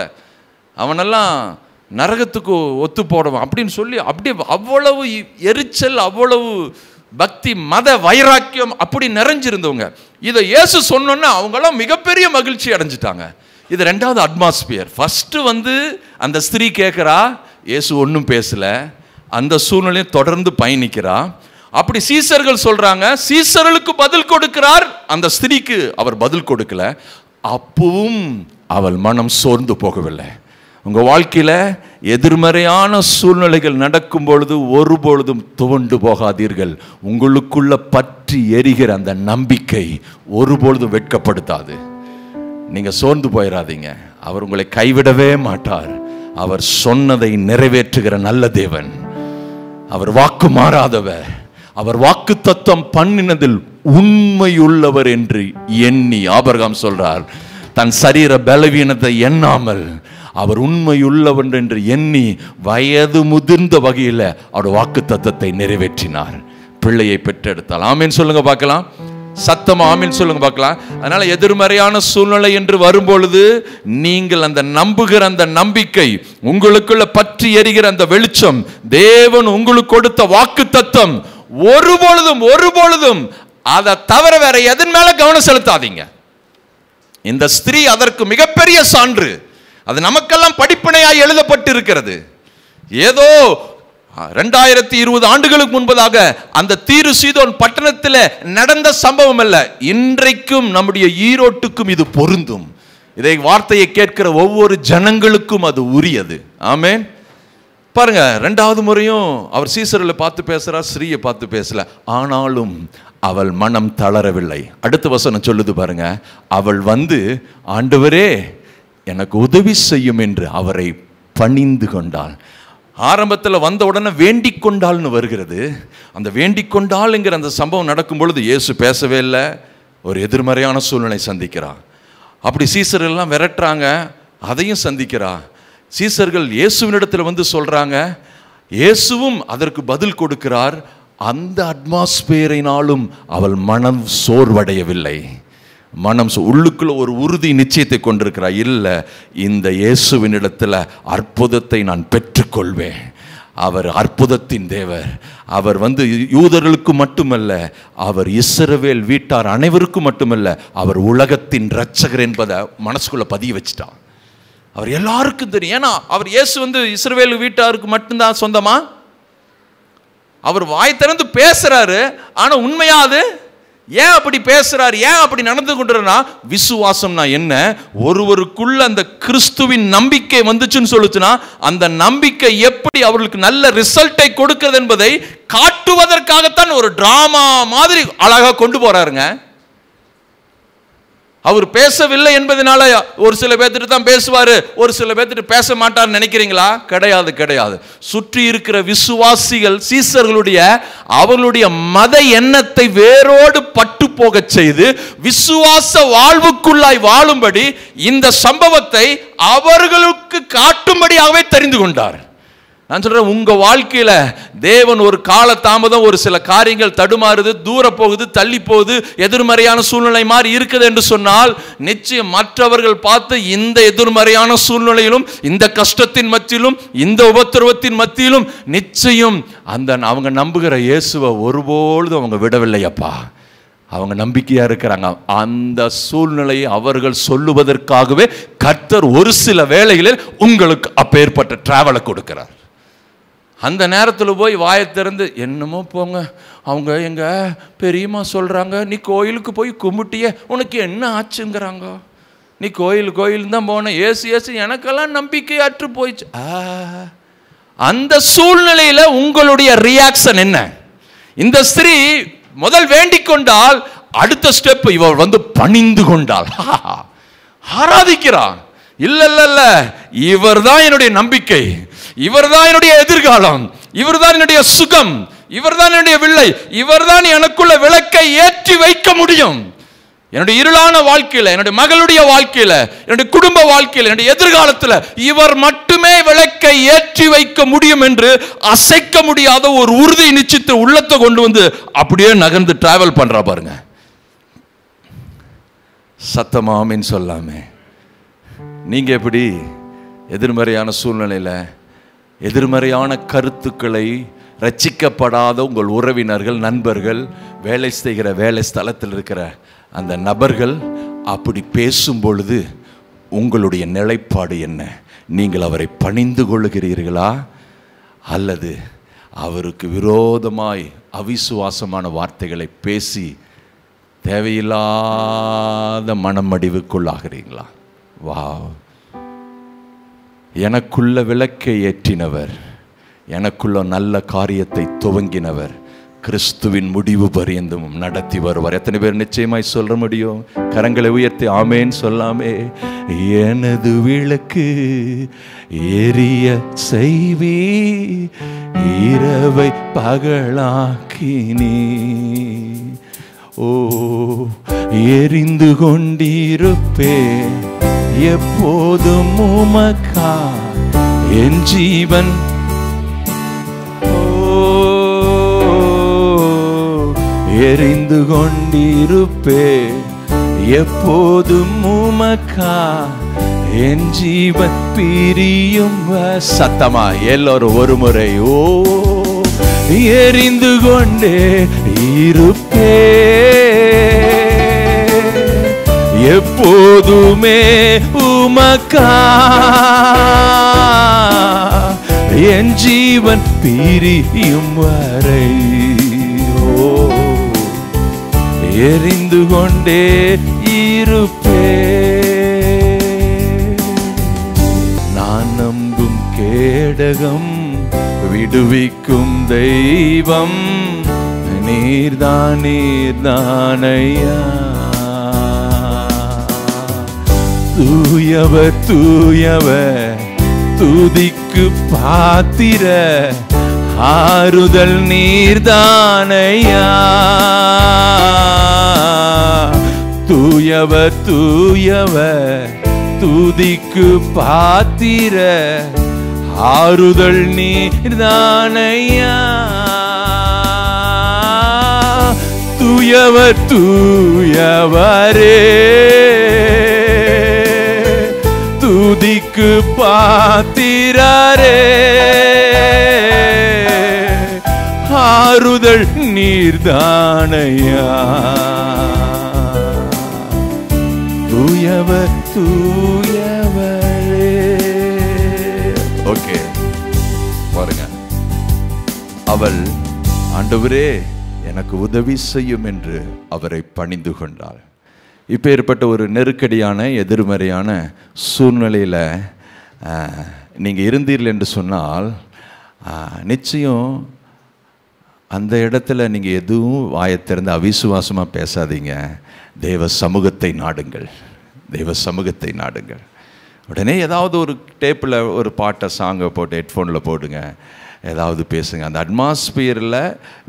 அவனெல்லாம் நரகத்துக்கு ஒத்து போடுவான் அப்படின்னு சொல்லி அப்படியே அவ்வளவு எரிச்சல், அவ்வளவு பக்தி, மத வைராக்கியம் அப்படி நிறைஞ்சிருந்தவங்க. இதை இயேசு சொன்னோன்னா அவங்களாம் மிகப்பெரிய மகிழ்ச்சி அடைஞ்சிட்டாங்க. இது ரெண்டாவது அட்மாஸ்பியர். ஃபர்ஸ்ட் அந்த ஸ்திரீ கேட்குறா, இயேசு ஒன்றும் பேசல, அந்த சூழ்நிலையை தொடர்ந்து பயணிக்கிறா. அப்படி சீசர்கள் சொல்றாங்க, சீசர்களுக்கு பதில் கொடுக்கிறார், அந்த ஸ்திரீக்கு அவர் பதில் கொடுக்கல. அப்பவும் அவள் மனம் சோர்ந்து போகவில்லை. உங்க வாழ்க்கையில எதிர்மறையான சூழ்நிலைகள் நடக்கும் பொழுது ஒருபொழுதும் துவண்டு போகாதீர்கள். உங்களுக்குள்ள பற்றி எரிகிற அந்த நம்பிக்கை ஒருபொழுதும் வெட்கப்படுத்தாது. நீங்க சோர்ந்து போயிடாதீங்க. அவர் உங்களை கைவிடவே மாட்டார். அவர் சொன்னதை நிறைவேற்றுகிற நல்ல தேவன். அவர் வாக்கு மாறாதவர். அவர் வாக்கு தத்தம் பண்ணினதில் உண்மையுள்ளவர் என்று எண்ணி, ஆபிரகாம் சொல்றார், தன் சரீர பலவீனத்தை எண்ணாமல் அவர் உண்மையுள்ளவர் என்று எண்ணி வயது முதிர்ந்த வகையில் அவர் வாக்கு தத்தத்தை நிறைவேற்றினார். பிள்ளையை பெற்றெடுத்தால். ஆமீன் சொல்லுங்க பார்க்கலாம். சத்தமா ஆமீன் சொல்லுங்க பார்க்கலாம். அதனால எதிர்மறையான சூழ்நிலை என்று வரும்பொழுது நீங்கள் அந்த நம்புகிற அந்த நம்பிக்கை, உங்களுக்குள்ள பற்றி எரிகிற அந்த வெளிச்சம், தேவன் உங்களுக்கு கொடுத்த வாக்கு தத்தம், ஒருபொழுதும் அதை தவிர வேற எதன் மேல கவனம் செலுத்தாதீங்க. இந்த ஸ்திரீ அதற்கு மிகப்பெரிய சான்று. அது நமக்கெல்லாம் படிப்பினையாய் எழுதப்பட்டு இருக்கிறது. ஏதோ 2020 ஆண்டுகளுக்கு முன்பதாக அந்த தீரு சீதோன் பட்டணத்தில் நடந்த சம்பவம் அல்ல. இன்றைக்கும் நம்முடைய ஈரோட்டுக்கும் இது பொருந்தும். இதை வார்த்தையை கேட்கிற ஒவ்வொரு ஜனங்களுக்கும் அது உரியது. ஆமென். பாருங்க, ரெண்டாவது முறையும் அவர் சீசர்களை பார்த்து பேசுறார், ஸ்ரீயை பார்த்து பேசல. ஆனாலும் அவள் மனம் தளரவில்லை. அடுத்த வசனம் சொல்லுது பாருங்க, அவள் ஆண்டவரே எனக்கு உதவி செய்யும் என்று அவரை பணிந்து கொண்டாள். ஆரம்பத்தில் வந்த உடனே வேண்டிக் கொண்டாள்னு வருகிறது. அந்த வேண்டிக் கொண்டாள்ங்கிற அந்த சம்பவம் நடக்கும் பொழுது இயேசு பேசவே இல்லை. ஒரு எதிர்மறையான சூழ்நிலை சந்திக்கிறான். அப்படி சீசர்கள் எல்லாம் விரட்டுறாங்க, அதையும் சந்திக்கிறா. சீசர்கள் இயேசுவினிடத்தில் சொல்றாங்க, இயேசுவும் அதற்கு பதில் கொடுக்கிறார். அந்த அட்மாஸ்பியரினாலும் அவள் மனம் சோர்வடையவில்லை. உள்ளுக்குள்ள ஒரு உறுதி நிச்சயத்தை கொண்டிருக்கிறார். இல்லை, இந்த இயேசுவினிடத்தில் அற்புதத்தை நான் பெற்றுக்கொள்வேன். அவர் அற்புதத்தின் தேவர். அவர் யூதர்களுக்கு மட்டுமல்ல, அவர் இஸ்ரவேல் வீட்டார் அனைவருக்கும் மட்டுமல்ல, அவர் உலகத்தின் இரட்சகர் என்பதை மனசுக்குள்ள பதிய வச்சுட்டார். அவர் எல்லாருக்கும் தெரியும். ஏன்னா அவர் இயேசு இஸ்ரவேல் வீட்டாருக்கு மட்டும்தான் சொந்தமா? அவர் வாய் திறந்து பேசுறாரு. ஆனா உண்மையா அது ஏன் அப்படி பேசுறாரு, ஏன் அப்படி நடந்து கொண்டிருந்தா, விசுவாசம்னா என்ன, ஒருவருக்குள்ள அந்த கிறிஸ்துவின் நம்பிக்கை வந்துச்சுன்னு சொல்லுச்சுன்னா, அந்த நம்பிக்கை எப்படி அவர்களுக்கு நல்ல ரிசல்ட்டை கொடுக்கிறது என்பதை காட்டுவதற்காகத்தான் ஒரு டிராமா மாதிரி அழகா கொண்டு போறாருங்க. அவர் பேசவில்லை என்பதனால ஒரு சில பேர்த்திட்டு தான் பேசுவாரு, ஒரு சில பேர்த்திட்டு பேச மாட்டார்னு நினைக்கிறீங்களா? கிடையாது, கிடையாது. சுற்றி இருக்கிற விசுவாசிகள், சீசர்களுடைய அவர்களுடைய மத எண்ணத்தை வேரோடு பட்டு போக செய்து விசுவாச வாழ்வுக்குள்ளாய் வாழும்படி இந்த சம்பவத்தை அவர்களுக்கு காட்டும்படியாகவே தெரிந்து கொண்டார். நான் சொல்றேன், உங்க வாழ்க்கையில தேவன் ஒரு கால தாமதம், ஒரு சில காரியங்கள் தடுமாறுது, தூர போகுது, தள்ளி போகுது, எதிர்மறையான சூழ்நிலை மாதிரி இருக்குது என்று சொன்னால், நிச்சயம் மற்றவர்கள் பார்த்து இந்த எதிர்மறையான சூழ்நிலையிலும், இந்த கஷ்டத்தின் மத்தியிலும், இந்த உபத்திரவத்தின் மத்தியிலும் நிச்சயம் அவங்க நம்புகிற இயேசுவை ஒருபொழுதும் அவங்க விடவில்லையப்பா. அவங்க நம்பிக்கையா இருக்கிறாங்க. அந்த சூழ்நிலையை அவர்கள் சொல்லுவதற்காகவே கர்த்தர் ஒரு சில வேளைகளில் உங்களுக்கு அப்பேற்பட்ட டிராவலை கொடுக்கிறார். அந்த நேரத்தில் போய் வாயை திறந்து என்னமோ போங்க, அவங்க எங்க பெரியம்மா சொல்றாங்க, நீ கோயிலுக்கு போய் கும்பிட்டியே, உனக்கு என்ன ஆச்சுங்கிறாங்க. நீ கோயில் தான் போன, ஏசு எனக்கெல்லாம் நம்பிக்கை அற்று போயிடுச்சு. அந்த சூழ்நிலையில உங்களுடைய ரியாக்ஷன் என்ன? இந்த ஸ்திரீ முதல் வேண்டிக் கொண்டால், அடுத்த ஸ்டெப் இவள் பணிந்து கொண்டாள், ஆராதிக்கிறான். இல்ல, இவர் தான் என்னுடைய நம்பிக்கை, இவர் தான் என்னுடைய எதிர்காலம், இவர் தான் என்னுடைய சுகம், இவர் தான் என்னுடைய வில்லை, இவர் தான் எனக்குள்ள விளக்கை ஏற்றி வைக்க முடியும். என்னுடைய இருளான வாழ்க்கையில, என்னுடைய மகளுடைய வாழ்க்கையில, என்னுடைய குடும்ப வாழ்க்கையில, என்னுடைய எதிர்காலத்தில் இவர் மட்டுமே விளக்கை ஏற்றி வைக்க முடியும் என்று அசைக்க முடியாத ஒரு உறுதி நிச்சயத்தை உள்ளத்தை கொண்டு வந்து அப்படியே நகர்ந்து டிராவல் பண்றா பாருங்க. சத்தமாமின்னு சொல்லாமே. நீங்க எப்படி எதிர்மறையான சூழ்நிலையில எதிர்மறையான கருத்துக்களை ரட்சிக்கப்படாத உங்கள் உறவினர்கள், நண்பர்கள், வேலை செய்கிற வேலை ஸ்தலத்தில் இருக்கிற அந்த நபர்கள் அப்படி பேசும் பொழுது உங்களுடைய நிலைப்பாடு என்ன? நீங்கள் அவரை பணிந்து கொள்ளுகிறீர்களா அல்லது அவருக்கு விரோதமாய் அவிசுவாசமான வார்த்தைகளை பேசி தேவையில்லாத மனமடிவுக்குள்ளாகிறீங்களா? வா, எனக்குள்ள விளக்கை ஏற்றினவர், எனக்குள்ள நல்ல காரியத்தை துவங்கினவர் கிறிஸ்துவின் முடிவு பரியந்தமும் நடத்தி வருவார். எத்தனை பேர் நிச்சயமாய் சொல்ல முடியும்? கரங்களை உயர்த்தி ஆமேன் சொல்லாமே. எனது விளக்கு எரிய செய்வி, இரவை பகலாக்கினி. ஓ, எரிந்து கொண்டிருப்பே எப்போதும் உமக்கா என் ஜீவன். எரிந்து கொண்டிருப்பே எப்போதும் உமக்கா என் ஜீவன் பிரியும். சத்தமா எல்லோரும் ஒரு முறை. ஓ, எரிந்து கொண்டே இருப்பே எப்போதுமே உமக்கா என் ஜீவன் பிரியும் வரை. எரிந்து கொண்டே இருப்பே. நான் நம்பும் கேடகம் விடுவிக்கும் தெய்வம் நீர்தான், நீர்தானையா. தூயவர் தூயவர் துதிக்கு பாத்திர ஆறுதல் நீர்தானையா. தூயவர் தூயவர் துதிக்கு பாத்திர ஆறுதல் நீர்தானையா. தூயவர் தூயவரே துதிக்கு பாத்திரரே ஆறுதல் நீர்தானையா. தூயவர் தூயவரே. ஓகே, பாருங்க. அவள் ஆண்டவரே எனக்கு உதவி செய்யும் என்று அவரை பணிந்து கொண்டாள். இப்போ ஏற்பட்ட ஒரு நெருக்கடியான எதிர்மறையான சூழ்நிலையில் நீங்கள் இருந்தீர்கள் என்று சொன்னால் நிச்சயம் அந்த இடத்துல நீங்கள் எதுவும் வாயத்திறந்து அவிசுவாசமாக பேசாதீங்க. தேவ சமூகத்தை நாடுங்கள், தெய்வ சமூகத்தை நாடுங்கள். உடனே ஏதாவது ஒரு டேப்பில் ஒரு பாட்டை சாங்கை போட்டு ஹெட்ஃபோனில் போடுங்க, ஏதாவது பேசுங்க. அந்த அட்மாஸ்பியரில்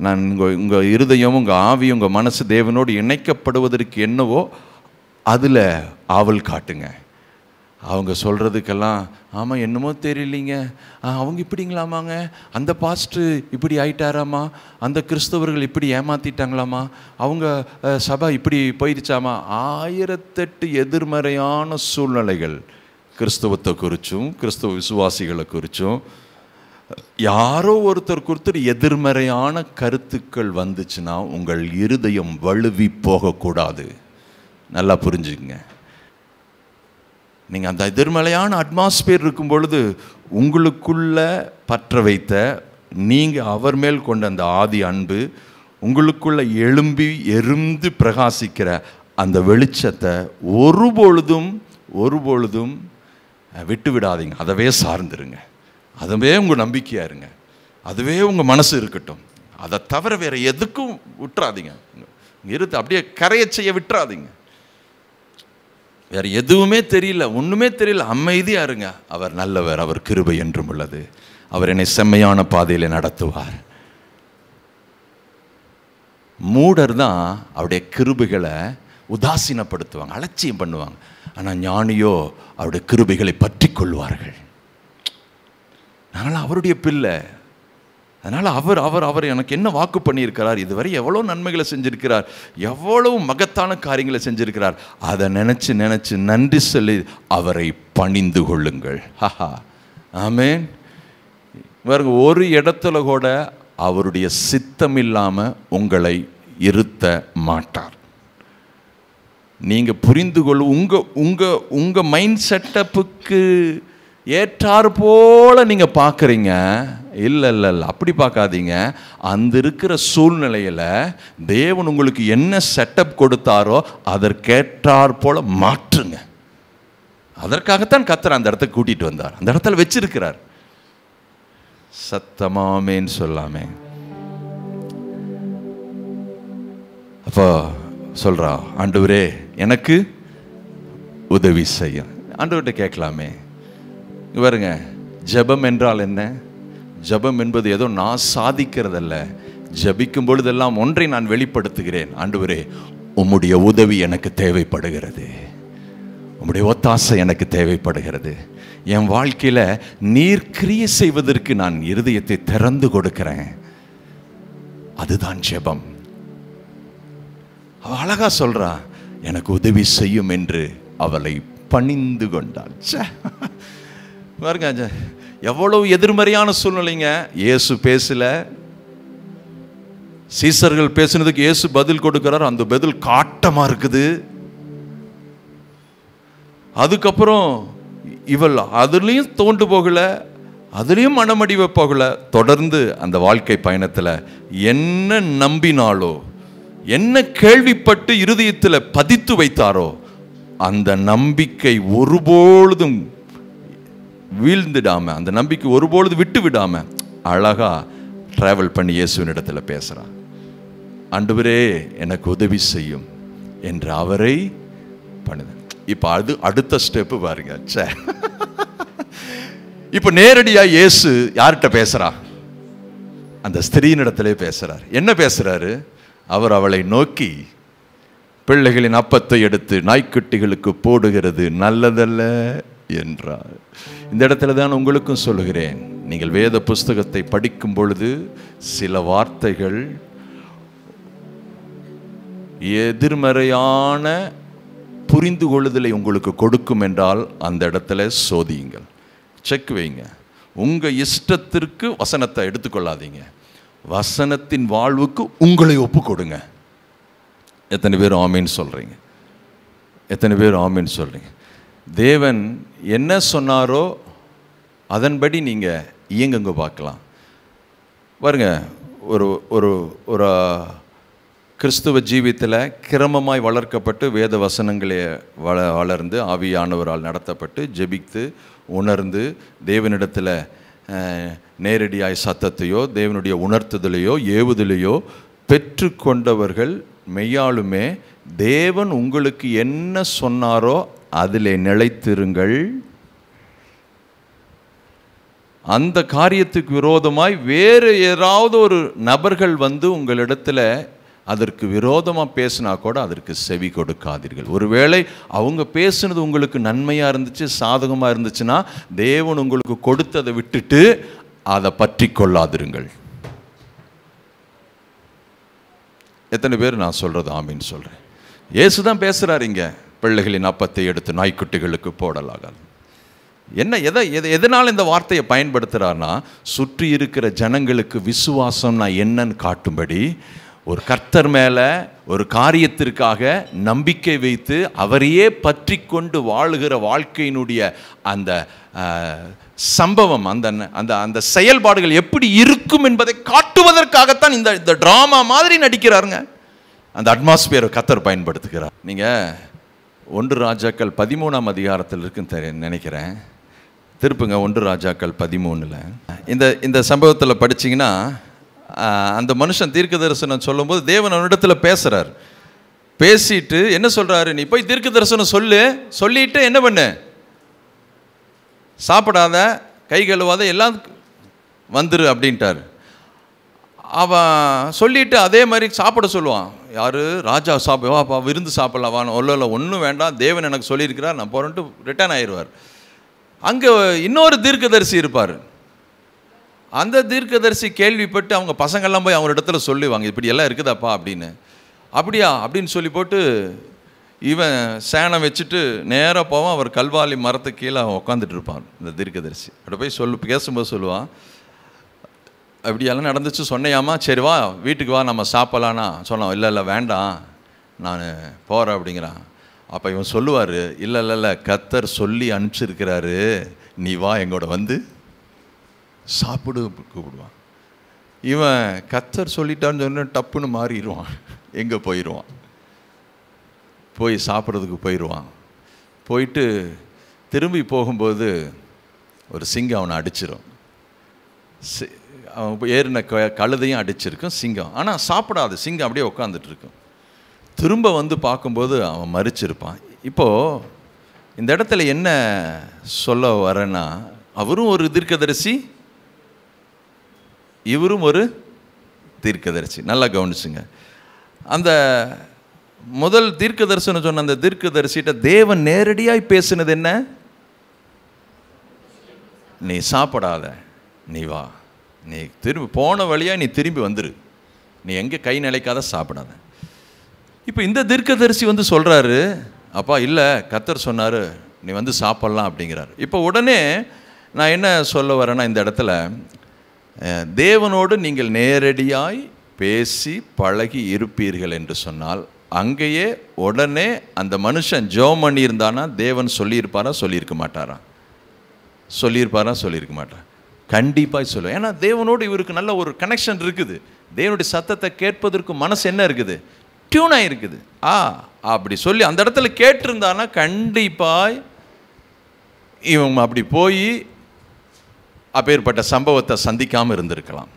நான் உங்கள் இருதயம், உங்கள் ஆவி, உங்கள் மனசு தேவனோடு இணைக்கப்படுவதற்கு என்னவோ அதில் ஆவல் காட்டுங்க. அவங்க சொல்கிறதுக்கெல்லாம் ஆமாம் என்னமோ தெரியலிங்க, அவங்க இப்படிங்களாமாங்க, அந்த பாஸ்டர் இப்படி ஆயிட்டாராமா, அந்த கிறிஸ்தவர்கள் இப்படி ஏமாற்றிட்டாங்களாமா, அவங்க சபை இப்படி போயிடுச்சாமா. 1008 எதிர்மறையான சூழ்நிலைகள் கிறிஸ்தவத்தை குறித்தும் கிறிஸ்தவ விசுவாசிகளை குறித்தும் யாரோ ஒருத்தர் எதிர்மறையான கருத்துக்கள் வந்துச்சுன்னா உங்கள் இருதயம் வழுவி போகக்கூடாது. நல்லா புரிஞ்சுக்குங்க. நீங்கள் அந்த எதிர்மறையான அட்மாஸ்பியர் இருக்கும் பொழுது உங்களுக்குள்ள பற்ற வைத்த நீங்கள் அவர் மேல் கொண்ட அந்த ஆதி அன்பு உங்களுக்குள்ள எழும்பி எரிந்து பிரகாசிக்கிற அந்த வெளிச்சத்தை ஒருபொழுதும் விட்டு விடாதீங்க. அதவே சார்ந்துருங்க, அதுவே உங்கள் நம்பிக்கையாக இருங்க, அதுவே உங்கள் மனசு இருக்கட்டும். அதை தவிர வேறு எதுக்கும் விட்டுறாதீங்க. இருத்து அப்படியே கரையை செய்ய விட்டுறாதீங்க. வேறு எதுவுமே தெரியல, ஒன்றுமே தெரியல, அமைதியாக இருங்க. அவர் நல்லவர், அவர் கிருபை என்றும் உள்ளது, அவர் என்னை செம்மையான பாதையில் நடத்துவார். மூடர் தான் அவருடைய கிருபைகளை உதாசீனப்படுத்துவாங்க, அலட்சியம் பண்ணுவாங்க. ஆனால் ஞானியோ அவருடைய கிருபைகளை பற்றி கொள்வார்கள். அதனால் அவருடைய பிள்ளை. அதனால் அவர் எனக்கு என்ன வாக்கு பண்ணியிருக்கிறார், இதுவரை எவ்வளோ நன்மைகளை செஞ்சிருக்கிறார், எவ்வளவு மகத்தான காரியங்களை செஞ்சிருக்கிறார், அதை நினச்சி நன்றி சொல்லி அவரை பணிந்து கொள்ளுங்கள். ஹஹா, ஆமென். பாருங்க, ஒரு இடத்துல கூட அவருடைய சித்தம் இல்லாமல் உங்களை இருத்த மாட்டார். நீங்கள் புரிந்து கொள்ள உங்கள் மைண்ட் செட்டப்புக்கு ஏற்றாறு போல நீங்கள் பார்க்குறீங்க. இல்லை, அப்படி பார்க்காதீங்க. அந்த இருக்கிற சூழ்நிலையில் தேவன் உங்களுக்கு என்ன செட்டப் கொடுத்தாரோ அதற்கேற்றார் போல மாற்றுங்க. அதற்காகத்தான் கர்த்தர் அந்த இடத்துக்கு கூட்டிகிட்டு வந்தார், அந்த இடத்துல வச்சிருக்கிறார். சத்தமாமேன்னு சொல்லாமே. அப்போ சொல்றா, ஆண்டவரே எனக்கு உதவி செய்யும். ஆண்டவர்கிட்ட கேட்கலாமே. பாருங்க, ஜெபம் என்றால் என்ன? ஜெபம் என்பது ஏதோ நான் சாதிக்கிறதல்ல. ஜெபிக்கும் பொழுதெல்லாம் ஒன்றை நான் வெளிப்படுத்துகிறேன். ஆண்டவரே, உம்முடைய உதவி எனக்கு தேவைப்படுகிறது, உம்முடைய ஒத்தாசை எனக்கு தேவைப்படுகிறது. என் வாழ்க்கையில் நீர் கிரியை செய்வதற்கு நான் இருதயத்தை திறந்து கொடுக்கிறேன். அதுதான் ஜெபம். அவள் அழகா சொல்றா, எனக்கு உதவி செய்யும் என்று அவளை பணிந்து கொண்டாள். பாருங்க, எவ்வளவு எதிர்மறையான சூழ்நிலைங்க. இயேசு பேசல, சீசர்கள் பேசினதுக்கு இயேசு பதில் கொடுக்கிறார். அந்த பதில் காட்டமா இருக்குது. அதுக்கப்புறம் இவள் அதுலேயும் தோண்டு போகல, அதுலேயும் மனமடிவ போகல. தொடர்ந்து அந்த வாழ்க்கை பயணத்தில் என்ன நம்பினாலோ, என்ன கேள்விப்பட்டு இருதயத்தில் பதித்து வைத்தாரோ, அந்த நம்பிக்கை ஒருபொழுதும் வீழ்ந்துடாம, அந்த நம்பிக்கை ஒருபொழுது விட்டு விடாம அழகா டிராவல் பண்ணி இயேசுவின் இடத்துல பேசுறான். ஆண்டவரே எனக்கு உதவி செய்யும் என்று அவரை பண்ணுது. இப்போ அடுத்த ஸ்டெப்பு பாருங்க. இப்போ நேரடியா இயேசு யார்கிட்ட பேசுறா? அந்த ஸ்திரீயின் இடத்திலே பேசுறார். என்ன பேசுறாரு? அவர் அவளை நோக்கி, பிள்ளைகளின் அப்பத்தை எடுத்து நாய்க்குட்டிகளுக்கு போடுகிறது நல்லதல்ல என்றார். இந்த இடத்துல தான் உங்களுக்கும் சொல்லுகிறேன், நீங்கள் வேத புஸ்தகத்தை படிக்கும் பொழுது சில வார்த்தைகள் எதிர்மறையான புரிந்து கொள்ளுதலை உங்களுக்கு கொடுக்கும் என்றால் அந்த இடத்துல சோதியுங்கள், செக் வைங்க. உங்கள் இஷ்டத்திற்கு வசனத்தை எடுத்துக்கொள்ளாதீங்க. வசனத்தின் வாழ்வுக்கு உங்களை ஒப்பு கொடுங்க. எத்தனை பேர் ஆமீன் சொல்கிறீங்க? எத்தனை பேர் ஆமீன் சொல்கிறீங்க? தேவன் என்ன சொன்னாரோ அதன்படி நீங்கள் இயங்குங்க பார்க்கலாம். பாருங்க, ஒரு ஒரு ஒரு கிறிஸ்துவ ஜீவியத்தில் கிரமமாய் வளர்க்கப்பட்டு வேத வசனங்களே வளர்ந்து ஆவியானவரால் நடத்தப்பட்டு ஜெபித்து உணர்ந்து தேவனிடத்தில் நேரடியாய் சத்தத்தையோ தேவனுடைய உணர்த்துதலையோ ஏவுதலையோ பெற்று கொண்டவர்கள் மெய்யாலுமே தேவன் உங்களுக்கு என்ன சொன்னாரோ அதிலே நிலைத்திருங்கள். அந்த காரியத்துக்கு விரோதமாய் வேறு ஏதாவது ஒரு நபர்கள் வந்து உங்களிடத்தில் அதற்கு விரோதமாக பேசினா கூட அதற்கு செவி கொடுக்காதீர்கள். ஒருவேளை அவங்க பேசுனது உங்களுக்கு நன்மையாக இருந்துச்சு, சாதகமாக இருந்துச்சுன்னா தேவன் உங்களுக்கு கொடுத்ததை விட்டுட்டு அதை பற்றி கொள்ளாதிருங்கள். எத்தனை பேர் நான் சொல்கிறது ஆமீன் சொல்கிறேன்? இயேசு தான் பேசுகிறார் இங்கே, பிள்ளைகளின் அப்பத்தை எடுத்து நாய்க்குட்டிகளுக்கு போடலாகாது. எதனால் இந்த வார்த்தையை பயன்படுத்துகிறார்னா, சுற்றி இருக்கிற ஜனங்களுக்கு விசுவாசம்னா என்னன்னு காட்டும்படி, ஒரு கர்த்தர் மேலே ஒரு காரியத்திற்காக நம்பிக்கை வைத்து அவரையே பற்றி கொண்டு வாழுகிற வாழ்க்கையினுடைய அந்த சம்பவம், அந்த அந்த அந்த செயல்பாடுகள் எப்படி இருக்கும் என்பதை காட்டுவதற்காகத்தான் இந்த ட்ராமா மாதிரி நடிக்கிறாருங்க. அந்த அட்மாஸ்பியரை கர்த்தர் பயன்படுத்துகிறார். நீங்கள் 1 ராஜாக்கள் 13ஆம் அதிகாரத்தில் இருக்குன்னு நினைக்கிறேன். திருப்புங்க 1 ராஜாக்கள் 13. இந்த சம்பவத்தில் படிச்சிங்கன்னா, அந்த மனுஷன் தீர்க்க தரிசனம் சொல்லும்போது தேவன் அவனிடத்தில் பேசுகிறார். பேசிட்டு என்ன சொல்கிறாரு? நீ போய் தீர்க்க தரிசனம் சொல்லிட்டு என்ன பண்ணு, சாப்பிடாத, கை கழுவாத, எல்லாம் வந்துரு அப்படின்ட்டார். அவன் சொல்லிவிட்டு அதே மாதிரி சாப்பிட சொல்லுவான். யார்? ராஜா வாப்பா விருந்து சாப்பிடலாம் வான்னு. இல்லை ஒன்றும் வேண்டாம், தேவன் எனக்கு சொல்லியிருக்கிறார், நான் போகிறேன்ட்டு ரிட்டர்ன் ஆயிடுவார். அங்கே இன்னொரு தீர்க்கதரிசி இருப்பார். அந்த தீர்க்கதரிசி கேள்விப்பட்டு அவங்க பசங்கள்லாம் போய் அவங்க இடத்துல சொல்லுவாங்க, இப்படி எல்லாம் இருக்குதாப்பா அப்படின்னு. அப்படியா அப்படின்னு சொல்லி போட்டு இவன் சேனம் வச்சுட்டு நேராக போவான். அவர் கல்வாலி மரத்துக்கு கீழே அவன் உட்காந்துட்டு இருப்பான். இந்த தீர்க்கதரிசி அப்படி போய் பேசும்போது சொல்லுவான், அப்படியெல்லாம் நடந்துச்சு சொன்னையாமா, சரி வா வீட்டுக்கு வா நம்ம சாப்பிட்லான்னா சொன்னான். இல்லை வேண்டாம் நான் போகிறேன் அப்படிங்கிறான். அப்போ இவன் சொல்லுவார், இல்லை கர்த்தர் சொல்லி அனுப்பிச்சிருக்கிறாரு, நீ வா எங்களோட வந்து சாப்பிடு கூப்பிடுவான். இவன் கர்த்தர் சொல்லிட்டான்னு சொன்ன டப்புன்னு மாறிடுவான், எங்கே போயிடுவான், போய் சாப்பிட்றதுக்கு போயிடுவான். போயிட்டு திரும்பி போகும்போது ஒரு சிங்கம் அவனை அடிச்சிடும். அவன் ஏறின கழுதையும் அடிச்சிருக்கும் சிங்கம். ஆனால் சாப்பிடாது சிங்கம், அப்படியே உட்காந்துட்ருக்கும். திரும்ப வந்து பார்க்கும்போது அவன் மரிச்சிருப்பான். இப்போது இந்த இடத்துல என்ன சொல்ல வரேன்னா, அவரும் ஒரு தீர்க்கதரிசி, இவரும் ஒரு தீர்க்கதரிசி. நல்லா கவனிச்சுங்க. அந்த முதல் தீர்க்கதரிசனம் சொன்ன அந்த தீர்க்கதரிசிட்ட தேவன் நேரடியாக பேசினது என்ன? நீ சாப்பிடாத, நீ வா, நீ திரும்பி போன வழியாக நீ திரும்பி வந்துரு, நீ எங்கே கை நிலைக்காத சாப்பிடாத. இப்போ இந்த தீர்க்கதரிசி வந்து சொல்கிறாரு, அப்பா இல்லை கர்த்தர் சொன்னார் நீ வந்து சாப்பிட்லாம் அப்படிங்கிறார். இப்போ உடனே நான் என்ன சொல்ல வரேன்னா, இந்த இடத்துல தேவனோடு நீங்கள் நேரடியாய் பேசி பழகி இருப்பீர்கள் என்று சொன்னால், அங்கேயே உடனே அந்த மனுஷன் ஜெபம் பண்ணியிருந்தானா தேவன் சொல்லியிருப்பாரா சொல்லியிருக்க மாட்டாரா? சொல்லியிருக்க மாட்டார். கண்டிப்பாக சொல்லுவேன். ஏன்னா தேவனோடு இவருக்கு நல்ல ஒரு கனெக்ஷன் இருக்குது. தேவனுடைய சத்தத்தை கேட்பதற்கு மனசு என்ன இருக்குது? டியூனாக இருக்குது. அப்படி சொல்லி அந்த இடத்துல கேட்டிருந்தானா கண்டிப்பாக இவங்க அப்படி போய் அப்பேற்பட்ட சம்பவத்தை சந்திக்காமல் இருந்திருக்கலாம்.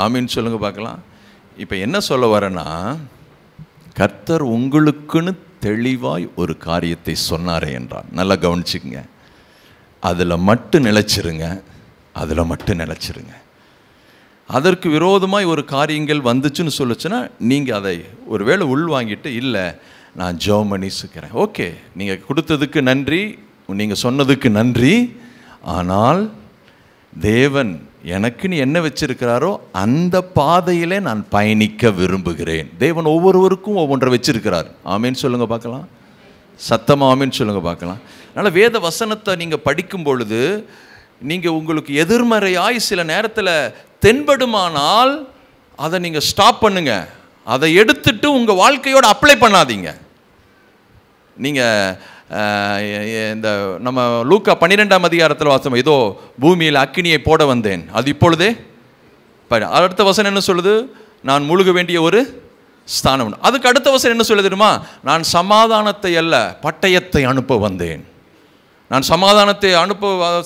ஆமீன்னு சொல்லுங்க பார்க்கலாம். இப்போ என்ன சொல்ல வரேன்னா, கர்த்தர் உங்களுக்குன்னு தெளிவாய் ஒரு காரியத்தை சொன்னாரே என்றார். நல்லா கவனிச்சுக்குங்க. அதில் மட்டும் நிலைச்சிருங்க. அதற்கு விரோதமாய் ஒரு காரியங்கள் வந்துச்சுன்னு சொல்லுச்சுன்னா நீங்கள் அதை ஒருவேளை உள்வாங்கிட்டு, இல்லை நான் ஜெபம் பண்ணி சுக்கிறேன், ஓகே நீங்கள் கொடுத்ததுக்கு நன்றி, நீங்கள் சொன்னதுக்கு நன்றி, ஆனால் தேவன் எனக்குன்னு என்ன வச்சிருக்கிறாரோ அந்த பாதையிலே நான் பயணிக்க விரும்புகிறேன். தேவன் ஒவ்வொருவருக்கும் ஒவ்வொன்றை வச்சிருக்கிறார். ஆமேன்னு சொல்லுங்க பார்க்கலாம். சத்தமாக ஆமேன்னு சொல்லுங்க பார்க்கலாம். அதனால் வேத வசனத்தை நீங்கள் படிக்கும் பொழுது நீங்கள் உங்களுக்கு எதிர்மறையாய் சில நேரத்தில் தென்படுமானால் அதை நீங்கள் ஸ்டாப் பண்ணுங்க. அதை எடுத்துட்டு உங்கள் வாழ்க்கையோடு அப்ளை பண்ணாதீங்க. நீங்கள் இந்த நம்ம லூக்கா 12ஆம் அதிகாரத்தில் வாசம், ஏதோ பூமியில் அக்கினியை போட வந்தேன், அது இப்பொழுதே அடுத்த வசனம் என்ன சொல்லுது? நான் முழுக வேண்டிய ஒரு ஸ்தானம். அதுக்கு அடுத்த வசனம் என்ன சொல்லுது தெரியுமா? நான் சமாதானத்தை அல்ல பட்டயத்தை அனுப்ப வந்தேன். நான்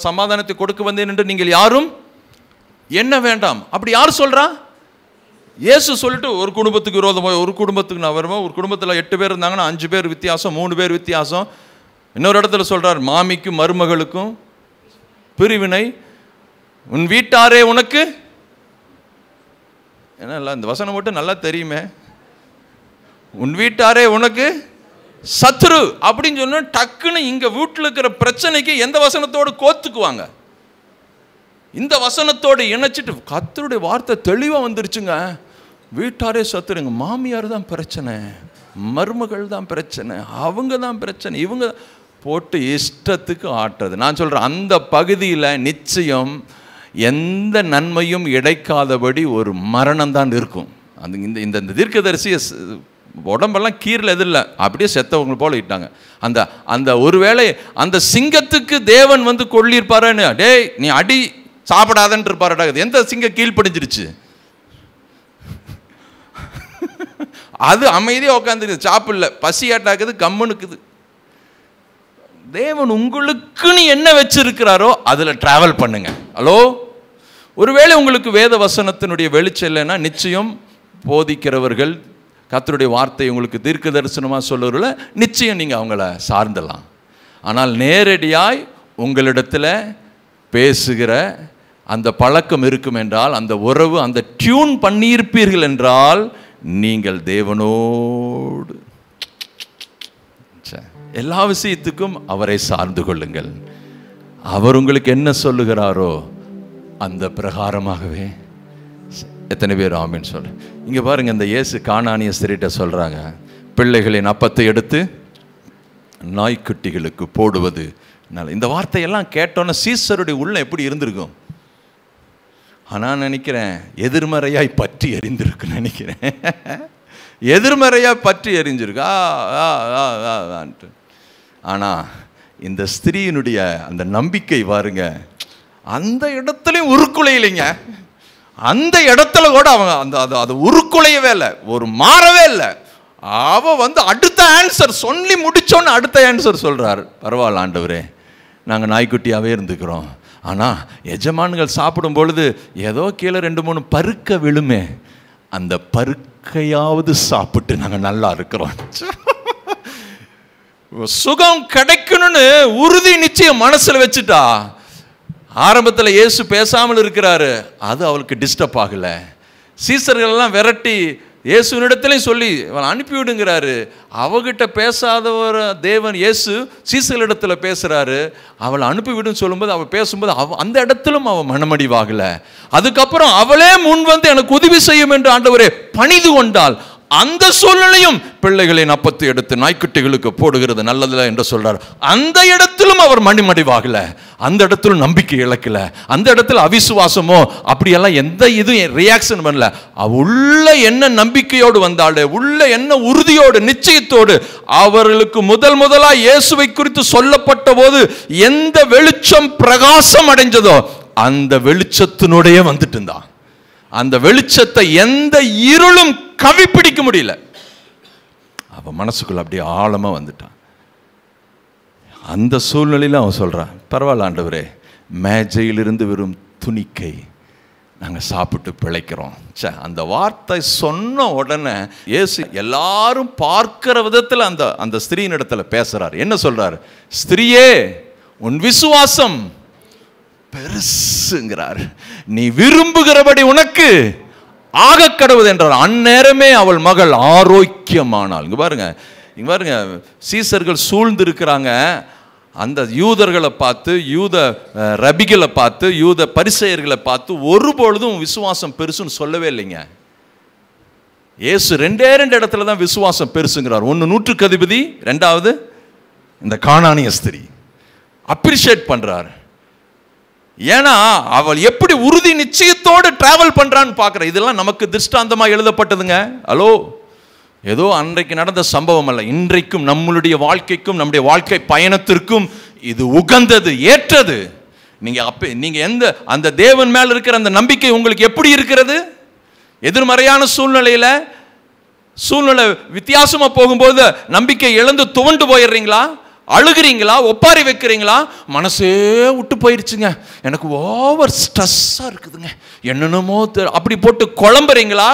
சமாதானத்தை கொடுக்க வந்தேன் என்று நீங்கள் யாரும் என்ன வேண்டாம். அப்படி யார் சொல்றா? இயேசு சொல்லிட்டு ஒரு குடும்பத்துக்கு விரோதமாக, ஒரு குடும்பத்துக்கு நான் வருவேன், ஒரு குடும்பத்தில் 8 பேர் இருந்தாங்கன்னா 5 பேர் வித்தியாசம், 3 பேர் வித்தியாசம். இன்னொரு இடத்துல சொல்றார், மாமிக்கும் மருமகளுக்கும் பிரிவினை, உன் வீட்டாரே உனக்கு என்ன, இந்த வசனம் மட்டும் நல்லா தெரியுமே, உன் வீட்டாரே உனக்கு சத்ரு அப்படின்னு சொன்னா டக்குன்னு இங்க வீட்டில் இருக்கிற பிரச்சனைக்கு எந்த வசனத்தோடு கோத்துக்குவாங்க? இந்த வசனத்தோடு இணைச்சிட்டு கர்த்தருடைய வார்த்தை தெளிவாக வந்துருச்சுங்க. வீட்டாரே சத்துருங்க, மாமியார் தான் பிரச்சனை, மருமகள் தான் பிரச்சனை, அவங்க தான் பிரச்சனை, இவங்க போட்டு இஷ்டத்துக்கு ஆட்டுறது. நான் சொல்கிறேன், அந்த பகுதியில் நிச்சயம் எந்த நன்மையும் இடைக்காதபடி ஒரு மரணம் தான் இருக்கும். அந்த இந்த தீர்க்கதரிசி உடம்பெல்லாம் கீரில் எது இல்லை, அப்படியே செத்தவங்க போல இட்டாங்க. அந்த ஒருவேளை அந்த சிங்கத்துக்கு தேவன் வந்து கொள்ளியிருப்பாருன்னு, டேய் நீ அடி சாப்பிடாதன்னு இருப்பாருடா. எந்த சிங்கம் கீழ்ப்படிஞ்சிருச்சு? அது அமைதியாக உட்காந்துருக்கு, சாப்பிடல, பசியாட்டாக்குது, கம்முனுக்குது. தேவன் உங்களுக்குன்னு என்ன வச்சிருக்கிறாரோ அதில் டிராவல் பண்ணுங்க. ஹலோ, ஒருவேளை உங்களுக்கு வேத வசனத்தினுடைய வெளிச்சம் இல்லைன்னா நிச்சயம் போதிக்கிறவர்கள், கர்த்தருடைய வார்த்தை உங்களுக்கு தீர்க்க தரிசனமாக சொல்லுறதுல நிச்சயம் நீங்கள் அவங்கள சார்ந்தலாம். ஆனால் நேரடியாய் உங்களிடத்தில் பேசுகிற அந்த பழக்கம் இருக்கும் என்றால், அந்த உறவு, அந்த டியூன் பண்ணியிருப்பீர்கள் என்றால், நீங்கள் தேவனோடு எல்லா விஷயத்துக்கும் அவரை சார்ந்து கொள்ளுங்கள். அவர் உங்களுக்கு என்ன சொல்லுகிறாரோ அந்த பிரகாரமாகவே. எத்தனை பேர் ஆமீன் சொல்ல? இங்க பாருங்க, இந்த இயேசு கானானிய ஸ்திரீட்ட சொல்றாங்க, பிள்ளைகளின் அப்பத்தை எடுத்து நாய்க்குட்டிகளுக்கு போடுவது. இந்த வார்த்தையெல்லாம் கேட்டோன்னா சீசருடைய உள்ள எப்படி இருந்திருக்கும்? நான் நினைக்கிறேன் எதிர்மறையாய் பற்றி எரிந்திருக்கு நினைக்கிறேன். எதிர்மறையாக பற்றி எரிஞ்சிருக்கு. ஆனால் இந்த ஸ்திரீயினுடைய அந்த நம்பிக்கை பாருங்க, அந்த இடத்துலையும் உருக்குலையிலைங்க. அந்த இடத்துல கூட அவங்க அது உருக்குலையவே இல்லை, ஒரு மாறவே இல்லை. அவ அடுத்த ஆன்சர் சொல்லி முடிச்சோன்னு அடுத்த ஆன்சர் சொல்றாரு, பரவாயில்ல ஆண்டவரே, நாங்கள் நாய்க்குட்டியாகவே இருந்துக்கிறோம். ஆனால் எஜமான்கள் சாப்பிடும் பொழுது ஏதோ கீழே 2-3 பருக்க விழுமே, அந்த பருக்கையாவது சாப்பிட்டு நாங்கள் நல்லா இருக்கிறோம். சுகம் கிடைக்கணும்னு உறுதி நிச்சயம் மனசில் வச்சுட்டா. ஆரம்பத்தில் இயேசு பேசாமல் இருக்கிறாரு, அது அவளுக்கு டிஸ்டர்ப் ஆகலை. சீசர்கள் எல்லாம் விரட்டி இயேசுனிடத்திலையும் சொல்லி அனுப்பிவிடுங்கிறாரு. அவகிட்ட பேசாதவர் தேவன் இயேசு சீசர்களிடத்தில் பேசுகிறாரு. அவளை அனுப்பிவிடுன்னு சொல்லும்போது, அவள் பேசும்போது அந்த இடத்திலும் அவள் மனமடிவாகலை. அதுக்கப்புறம் அவளே முன் எனக்கு உதவி செய்யும் என்று ஆண்டவரே பணிந்து கொண்டாள். அந்த சூழ்நிலையும் பிள்ளைகளின் அப்பத்தை எடுத்து நாய்க்குட்டிகளுக்கு போடுகிறது நல்லதில்லை என்று சொல்றார். அந்த இடத்திலும் அவர் மணிமடிவாகல, அந்த இடத்திலும் நம்பிக்கை இழக்கல, அந்த இடத்துல அவிசுவாசமோ அப்படியெல்லாம் எந்த இதுவும் ரியாக்ஷன் பண்ணல. உள்ள என்ன நம்பிக்கையோடு வந்தாள், உள்ள என்ன உறுதியோடு நிச்சயத்தோடு அவர்களுக்கு முதலா இயேசுவை குறித்து சொல்லப்பட்ட போது எந்த வெளிச்சம் பிரகாசம் அடைஞ்சதோ அந்த வெளிச்சத்தினுடைய வந்துட்டு இருந்தான். அந்த வெளிச்சத்தை எந்த இருளும் கவி பிடிக்க முடியல. அவ மனசுக்குள்ள அப்படியே ஆழமா வந்துட்டான். அந்த சூழ்நிலையில அவன் சொல்றான், பரவாயில்ல ஆண்டவரே, மேஜையிலிருந்து வெறும் துணிக்கை நாங்கள் சாப்பிட்டு பிழைக்கிறோம். அந்த வார்த்தை சொன்ன உடனே இயேசு எல்லாரும் பார்க்கிற விதத்தில் அந்த ஸ்திரீயின் இடத்துல பேசுறாரு. என்ன சொல்றாரு? ஸ்திரீயே, உன் விசுவாசம் பெருசுங்கிறார், நீ விரும்புகிறபடி உனக்கு ஆக கடவுது என்றார். அந்நேரமே அவள் மகள் ஆரோக்கியமானாள். இங்க பாருங்க, சீசர்கள் சூழ்ந்து இருக்கிறாங்க. அந்த யூதர்களை பார்த்து, யூத ரபிகளை பார்த்து, யூத பரிசேயர்களை பார்த்து ஒருபொழுதும் விசுவாசம் பெருசுன்னு சொல்லவே இல்லைங்க. இயேசு 2 இடத்துல தான் விசுவாசம் பெருசுங்கிறார். ஒன்று 100க்கு அதிபதி, 2வது இந்த கானானிய ஸ்திரீ. அப்ரிஷியேட் பண்றாரு. ஏன்னா அவள் எப்படி உறுதி நிச்சயத்தோடு டிராவல் பண்றான்னு பார்க்கிற. இதெல்லாம் நமக்கு திருஷ்டாந்தமா எழுதப்பட்டதுங்க. ஹலோ, ஏதோ அன்றைக்கு நடந்த சம்பவம் அல்ல. இன்றைக்கும் நம்மளுடைய வாழ்க்கைக்கும் நம்முடைய வாழ்க்கை பயணத்திற்கும் இது உகந்தது, ஏற்றது. நீங்க எந்த அந்த தேவன் மேல் இருக்கிற அந்த நம்பிக்கை உங்களுக்கு எப்படி இருக்கிறது? எதிர்மறையான சூழ்நிலை வித்தியாசமா போகும்போது நம்பிக்கை இழந்து துவண்டு போயிடுறீங்களா? அழுகிறீங்களா? ஒப்பாரி வைக்கிறீங்களா? மனசே விட்டு போயிருச்சுங்க, எனக்கு ஓவர் ஸ்ட்ரெஸ்ஸா இருக்குதுங்க, என்னென்னமோ அப்படி போட்டு குழம்புறீங்களா?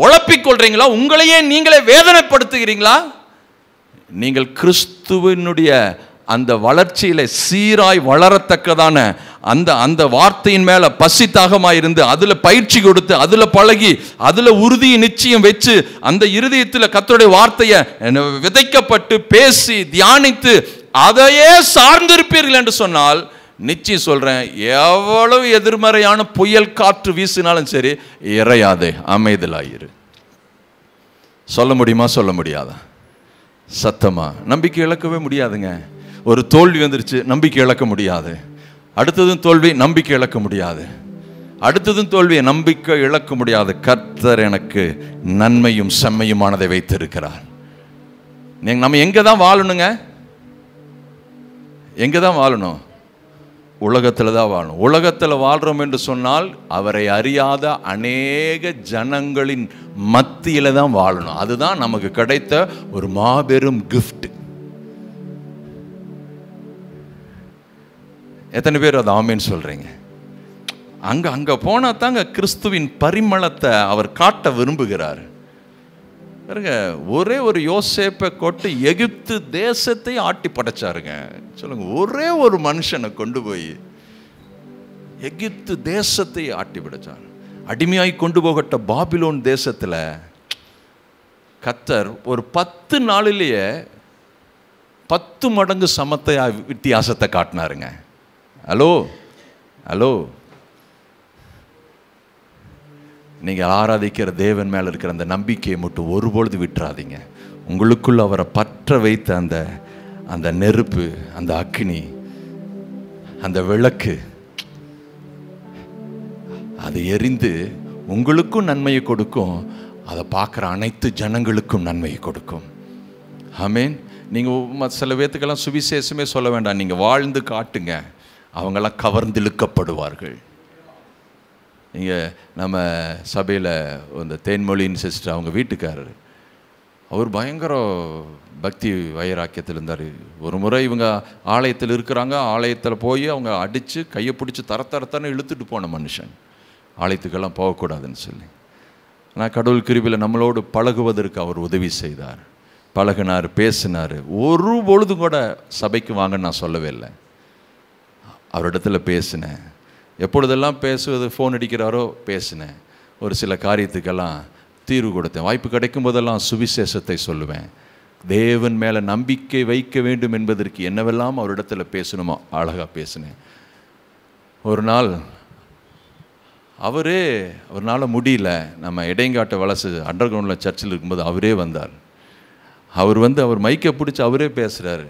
உழப்பிக்கொள்றீங்களா? உங்களையே நீங்களே வேதனைப்படுத்துகிறீங்களா? நீங்கள் கிறிஸ்துவனுடைய அந்த வளர்ச்சியில சீராய் வளரத்தக்கதான அந்த வார்த்தையின் மேல பசி தாகமாய் இருந்து அதுல பயிற்சி கொடுத்து அதுல பழகி அதுல உறுதி நிச்சயம் வச்சு அந்த இருதயத்தில் கர்த்தருடைய வார்த்தையை விதைக்கப்பட்டு பேசி தியானித்து அதையே சார்ந்திருப்பீர்கள் என்று சொன்னால், நிச்சயம் சொல்றேன், எவ்வளவு எதிர்மறையான புயல் காற்று வீசினாலும் சரி, இறையாதே, அமைதலாயிரு. சொல்ல முடியுமா? சொல்ல முடியாதா? சத்தமா நம்பிக்கை இழக்கவே முடியாதுங்க. ஒரு தோல்வி வந்துருச்சு, நம்பிக்கை இழக்க முடியாது. அடுத்ததும் தோல்வி, நம்பிக்கை இழக்க முடியாது. அடுத்ததும் தோல்வியை நம்பிக்கை இழக்க முடியாது. கர்த்தர் எனக்கு நன்மையும் செம்மையுமானதை வைத்திருக்கிறார். நம்ம எங்க தான் வாழணுங்க? எங்க தான் வாழணும்? உலகத்தில் தான் வாழணும். உலகத்தில் வாழ்றோம் என்று சொன்னால் அவரை அறியாத அநேக ஜனங்களின் மத்தியில தான் வாழணும். அதுதான் நமக்கு கிடைத்த ஒரு மாபெரும் கிஃப்ட். எத்தனை பேர் அது ஆமேன்னு சொல்றீங்க? அங்க போனா தாங்க கிறிஸ்துவின் பரிமளத்தை அவர் காட்ட விரும்புகிறார். ஒரே ஒரு யோசேப்பை கொண்டு எகிப்து தேசத்தை ஆட்டி படைச்சாருங்க. சொல்லுங்க, ஒரே ஒரு மனுஷனை கொண்டு போய் எகிப்து தேசத்தை ஆட்டி விடுச்சார். அடிமையாய் கொண்டு போகட்ட பாபிலோன் தேசத்தில் கர்த்தர் ஒரு 10 நாளிலேயே 10 மடங்கு சமத்தை வித்தியாசத்தை காட்டினாருங்க. ஹலோ ஹலோ, நீங்கள் ஆராதிக்கிற தேவன் மேலே இருக்கிற அந்த நம்பிக்கையை மட்டும் ஒருபொழுது விட்டுறாதீங்க. உங்களுக்குள்ள அவரை பற்ற வைத்த அந்த அந்த நெருப்பு, அந்த அக்னி, அந்த விளக்கு, அது எரிந்து உங்களுக்கும் நன்மையை கொடுக்கும், அதை பார்க்குற அனைத்து ஜனங்களுக்கும் நன்மையை கொடுக்கும். ஆமேன். நீங்கள் சில பேத்துக்கெல்லாம் சுவிசேஷமே சொல்ல வேண்டாம், நீங்கள் வாழ்ந்து காட்டுங்க, அவங்கெல்லாம் கவர்ந்து இழுக்கப்படுவார்கள். நீங்கள் நம்ம சபையில் இந்த தேன்மொழின்னு சிஸ்டர், அவங்க வீட்டுக்காரர், அவர் பயங்கர பக்தி வைராக்கியத்தில் இருந்தார். ஒரு முறை இவங்க ஆலயத்தில் இருக்கிறாங்க, ஆலயத்தில் போய் அவங்க அடித்து கையை பிடிச்சி தரத்தரத்தானே இழுத்துட்டு போன மனுஷன், ஆலயத்துக்கெல்லாம் போகக்கூடாதுன்னு சொல்லி. ஆனால் கடவுள் கிருபையில் நம்மளோடு பழகுவதற்கு அவர் உதவி செய்தார், பழகினார், பேசினார். ஒரு பொழுதும் கூட சபைக்கு வாங்கன்னு நான் சொல்லவே இல்லை. அவரிடத்துல பேசினேன், எப்பொழுதெல்லாம் பேசுவது ஃபோன் அடிக்கிறாரோ பேசினேன். ஒரு சில காரியத்துக்கெல்லாம் தீர்வு கொடுத்தேன். வாய்ப்பு கிடைக்கும் போதெல்லாம் சுவிசேஷத்தை சொல்லுவேன். தேவன் மேலே நம்பிக்கை வைக்க வேண்டும் என்பதற்கு என்னவெல்லாம் அவரிடத்தில் பேசணுமோ அழகாக பேசினேன். ஒரு நாள் அவரால் முடியல, நம்ம இடையங்காட்டு வலசு அண்டர் கிரவுண்டில் சர்ச்சில் இருக்கும்போது அவரே வந்தார். அவர் மைக்கை பிடிச்சி அவரே பேசுகிறாரு.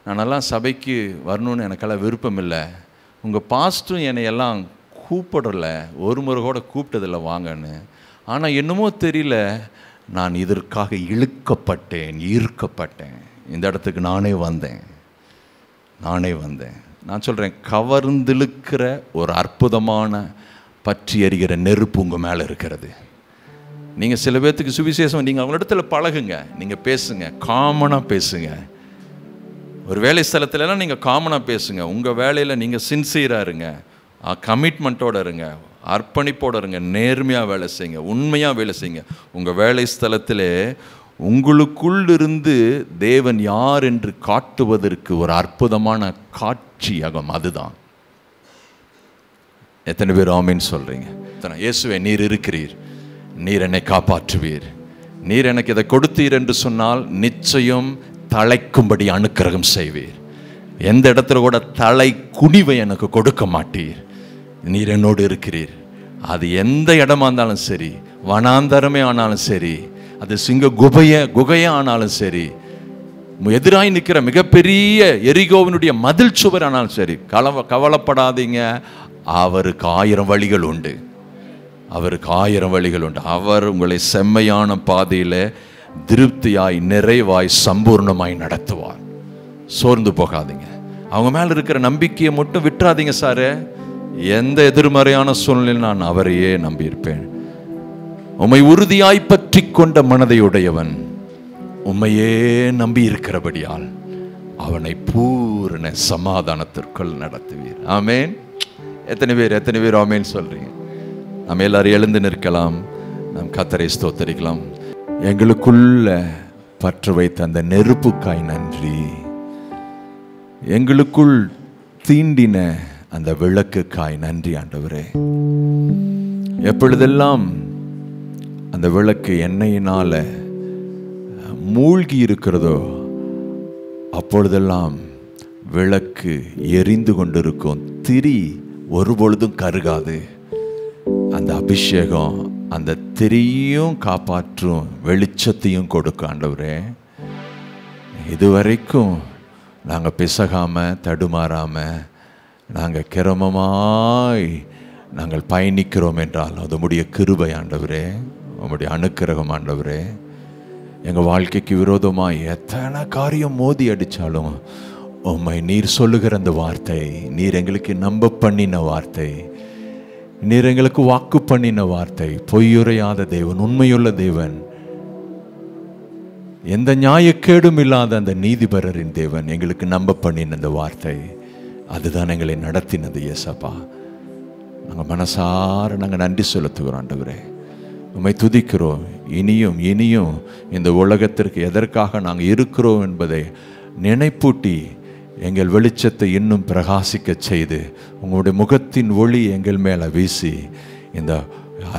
நானெல்லாம் சபைக்கு வரணும்னு எனக்கெல்லாம் விருப்பம் இல்லை, உங்கள் பாஸ்ட்டும் என்னை எல்லாம் கூப்பிடல, ஒரு முறை கூட கூப்பிட்டதில்லை வாங்கன்னு. ஆனால் என்னமோ தெரியல, நான் இதற்காக இழுக்கப்பட்டேன், ஈர்க்கப்பட்டேன், இந்த இடத்துக்கு நானே வந்தேன். நான் சொல்கிறேன், கவர்ந்திழுக்கிற ஒரு அற்புதமான பற்றி எறிகிற நெருப்பு உங்கள் மேலே இருக்கிறது. நீங்கள் சில பேர்த்துக்கு சுவிசேஷம், நீங்கள் அவங்களிடத்துல பழகுங்க, நீங்கள் பேசுங்க, காமனாக பேசுங்க. ஒரு வேலை ஸ்தலத்துலலாம் நீங்கள் காமனாக பேசுங்க. உங்கள் வேலையில் நீங்கள் சின்சியராக இருங்க, கமிட்மெண்ட்டோடு இருங்க, அர்ப்பணிப்போடு இருங்க, நேர்மையாக வேலை செய்யுங்க, உண்மையாக வேலை செய்யுங்க. உங்கள் வேலை ஸ்தலத்தில் உங்களுக்குள்ளிருந்து தேவன் யார் என்று காட்டுவதற்கு ஒரு அற்புதமான காட்சியகம் அதுதான். எத்தனை பேர் ஆமீன் சொல்கிறீங்க? இயேசுவே, நீர் இருக்கிறீர், நீர் என்னை காப்பாற்றுவீர், நீர் எனக்கு இதை கொடுத்தீர் என்று சொன்னால் நிச்சயம் தலைக்கும்படி அனுக்கிரகம் செய்வீர். எந்த இடத்துல கூட தலை குனிவை எனக்கு கொடுக்க மாட்டீர். நீர் என்னோடு இருக்கிறீர். அது எந்த இடமா இருந்தாலும் சரி, வனாந்தரமே ஆனாலும் சரி, அது சிங்க குகையே ஆனாலும் சரி, எதிராய் நிற்கிற மிகப்பெரிய எரிகோவினுடைய மதில் சுவர் ஆனாலும் சரி, கவலைப்படாதீங்க. அவருக்கு 1000 வழிகள் உண்டு. அவர் உங்களை செம்மையான பாதையில் திருப்தியாய், நிறைவாய், சம்பூர்ணமாய் நடத்துவார். சோர்ந்து போகாதீங்க. அவங்க மேலே இருக்கிற நம்பிக்கையை மட்டும் விட்டுறாதீங்க. சார், எந்த எதிர்மறையான சூழ்நிலையில் நான் அவரையே நம்பியிருப்பேன். உம்மை உறுதியாய் பற்றி கொண்ட மனதையுடையவன் உம்மையே நம்பி இருக்கிறபடியால் அவனை பூரண சமாதானத்திற்குள் நடத்துவீர். ஆமேன். எத்தனை பேர் ஆமேன் சொல்றீங்க? நம்ம எல்லாரும் எழுந்து நிற்கலாம், நாம் கர்த்தரை ஸ்தோத்தரிக்கலாம். எங்களுக்குள்ள பற்ற வைத்த அந்த நெருப்புக்காய் நன்றி. எங்களுக்குள் தீண்டின அந்த விளக்குக்காய் நன்றி ஆண்டவரே. எப்பொழுதெல்லாம் அந்த விளக்கு எண்ணெயினால மூழ்கி இருக்கிறதோ அப்பொழுதெல்லாம் விளக்கு எரிந்து கொண்டிருக்கும், திரி ஒருபொழுதும் கருகாது. அந்த அபிஷேகம் அந்த திரியும் காப்பாற்றும், வெளிச்சத்தையும் கொடுக்கும் ஆண்டவரே. இதுவரைக்கும் நாங்கள் பிசகாமல் தடுமாறாமல் நாங்கள் கிரமமாய் நாங்கள் பயணிக்கிறோம் என்றால் அது உம்முடைய கிருபை ஆண்டவரே, உம்முடைய அனுக்கிரகம் ஆண்டவரே. எங்கள் வாழ்க்கைக்கு விரோதமாக எத்தனை காரியம் மோதி அடித்தாலும் உம்மை நீர் சொல்லுகிற அந்த வார்த்தை, நீர் எங்களுக்கு நம்ப பண்ணின வார்த்தை, நீர் எங்களுக்கு வாக்கு பண்ணின வார்த்தை, பொய்யுரையாத தேவன், உண்மையுள்ள தேவன், எந்த நியாயக்கேடும் இல்லாத அந்த நீதிபரரின் தேவன் எங்களுக்கு நம்ப பண்ணின அந்த வார்த்தை, அதுதான் எங்களை நடத்தினது. ஏசப்பா, நாங்கள் மனசார நாங்கள் நன்றி செலுத்துகிறோம் ஆண்டவரே. உம்மை துதிக்கிறோம். இனியும் இந்த உலகத்திற்கு எதற்காக நாங்கள் இருக்கிறோம் என்பதை நினைப்பூட்டி எங்கள் வெளிச்சத்தை இன்னும் பிரகாசிக்க செய்து உங்களுடைய முகத்தின் ஒளி எங்கள் மேலே வீசி இந்த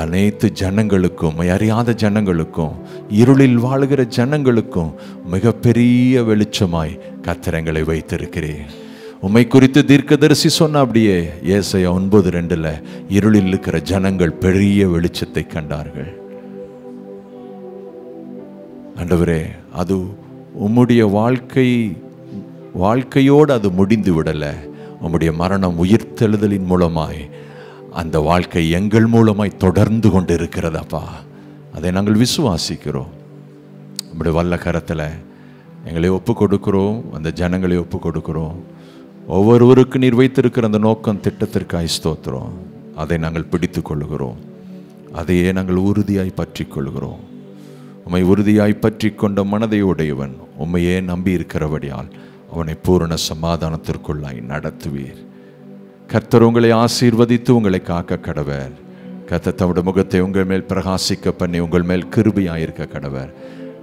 அனைத்து ஜனங்களுக்கும், அறியாத ஜனங்களுக்கும், இருளில் வாழுகிற ஜனங்களுக்கும் மிகப்பெரிய வெளிச்சமாய் கர்த்தர் எங்களை வைத்திருக்கிறேன். உம்மை குறித்து தீர்க்கதரிசி சொன்ன அப்படியே ஏசாயா 9:2 இருளில் இருக்கிற ஜனங்கள் பெரிய வெளிச்சத்தை கண்டார்கள். ஆண்டவரே, அது உம்முடைய வாழ்க்கையோடு அது முடிந்து விடலை. உம்முடைய மரணம் உயிர்த்தெழுதலின் மூலமாய் அந்த வாழ்க்கை எங்கள் மூலமாய் தொடர்ந்து கொண்டு இருக்கிறதப்பா. அதை நாங்கள் விசுவாசிக்கிறோம். உம்முடைய வல்ல கரத்தில் எங்களை ஒப்பு கொடுக்கிறோம், அந்த ஜனங்களை ஒப்பு கொடுக்கிறோம். ஒவ்வொருவருக்கு நீர் வைத்திருக்கிற அந்த நோக்கம், திட்டத்திற்காய் ஸ்தோத்திரம். அதை நாங்கள் பிடித்து கொள்கிறோம், அதையே நாங்கள் உறுதியாய் பற்றி கொள்கிறோம். உம்மை உறுதியாய் பற்றி கொண்ட மனதை உடையவன் உம்மையே நம்பி இருக்கிறபடியால் அவனை பூரண சமாதானத்திற்குள்ளாய் நடத்துவீர். கர்த்தர் உங்களை ஆசீர்வதித்து உங்களை காக்க கடவர். கர்த்தர் தம்முடைய முகத்தை உங்கள் மேல் பிரகாசிக்க பண்ணி உங்கள் மேல் கிருபையாயிருக்க கடவர்.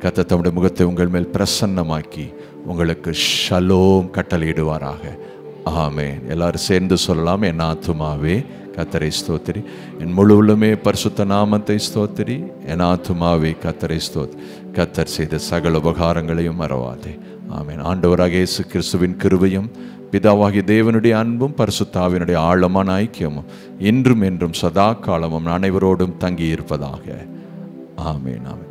கர்த்தர் தம்முடைய முகத்தை உங்கள் மேல் பிரசன்னமாக்கி உங்களுக்கு ஷலோம் கட்டளையிடுவாராக. ஆமென். எல்லாரும் சேர்ந்து சொல்லலாம். என் ஆத்துமாவே கர்த்தரை ஸ்தோத்திரி, என் முழு உள்ளமே பரிசுத்த நாமத்தை ஸ்தோத்திரி, என் ஆத்துமாவே கர்த்தரை ஸ்தோத்திரி, கர்த்தர் செய்த சகல உபகாரங்களையும் மறவாதே. ஆமென். ஆண்டவராகிய இயேசு கிறிஸ்துவின் கிருபையும் பிதாவாகிய தேவனுடைய அன்பும் பரிசுத்தாவினுடைய ஆழமான ஐக்கியமும் இன்றும் என்றும் சதா காலமும் அனைவரோடும் தங்கி இருப்பதாக. ஆமென். ஆமென்.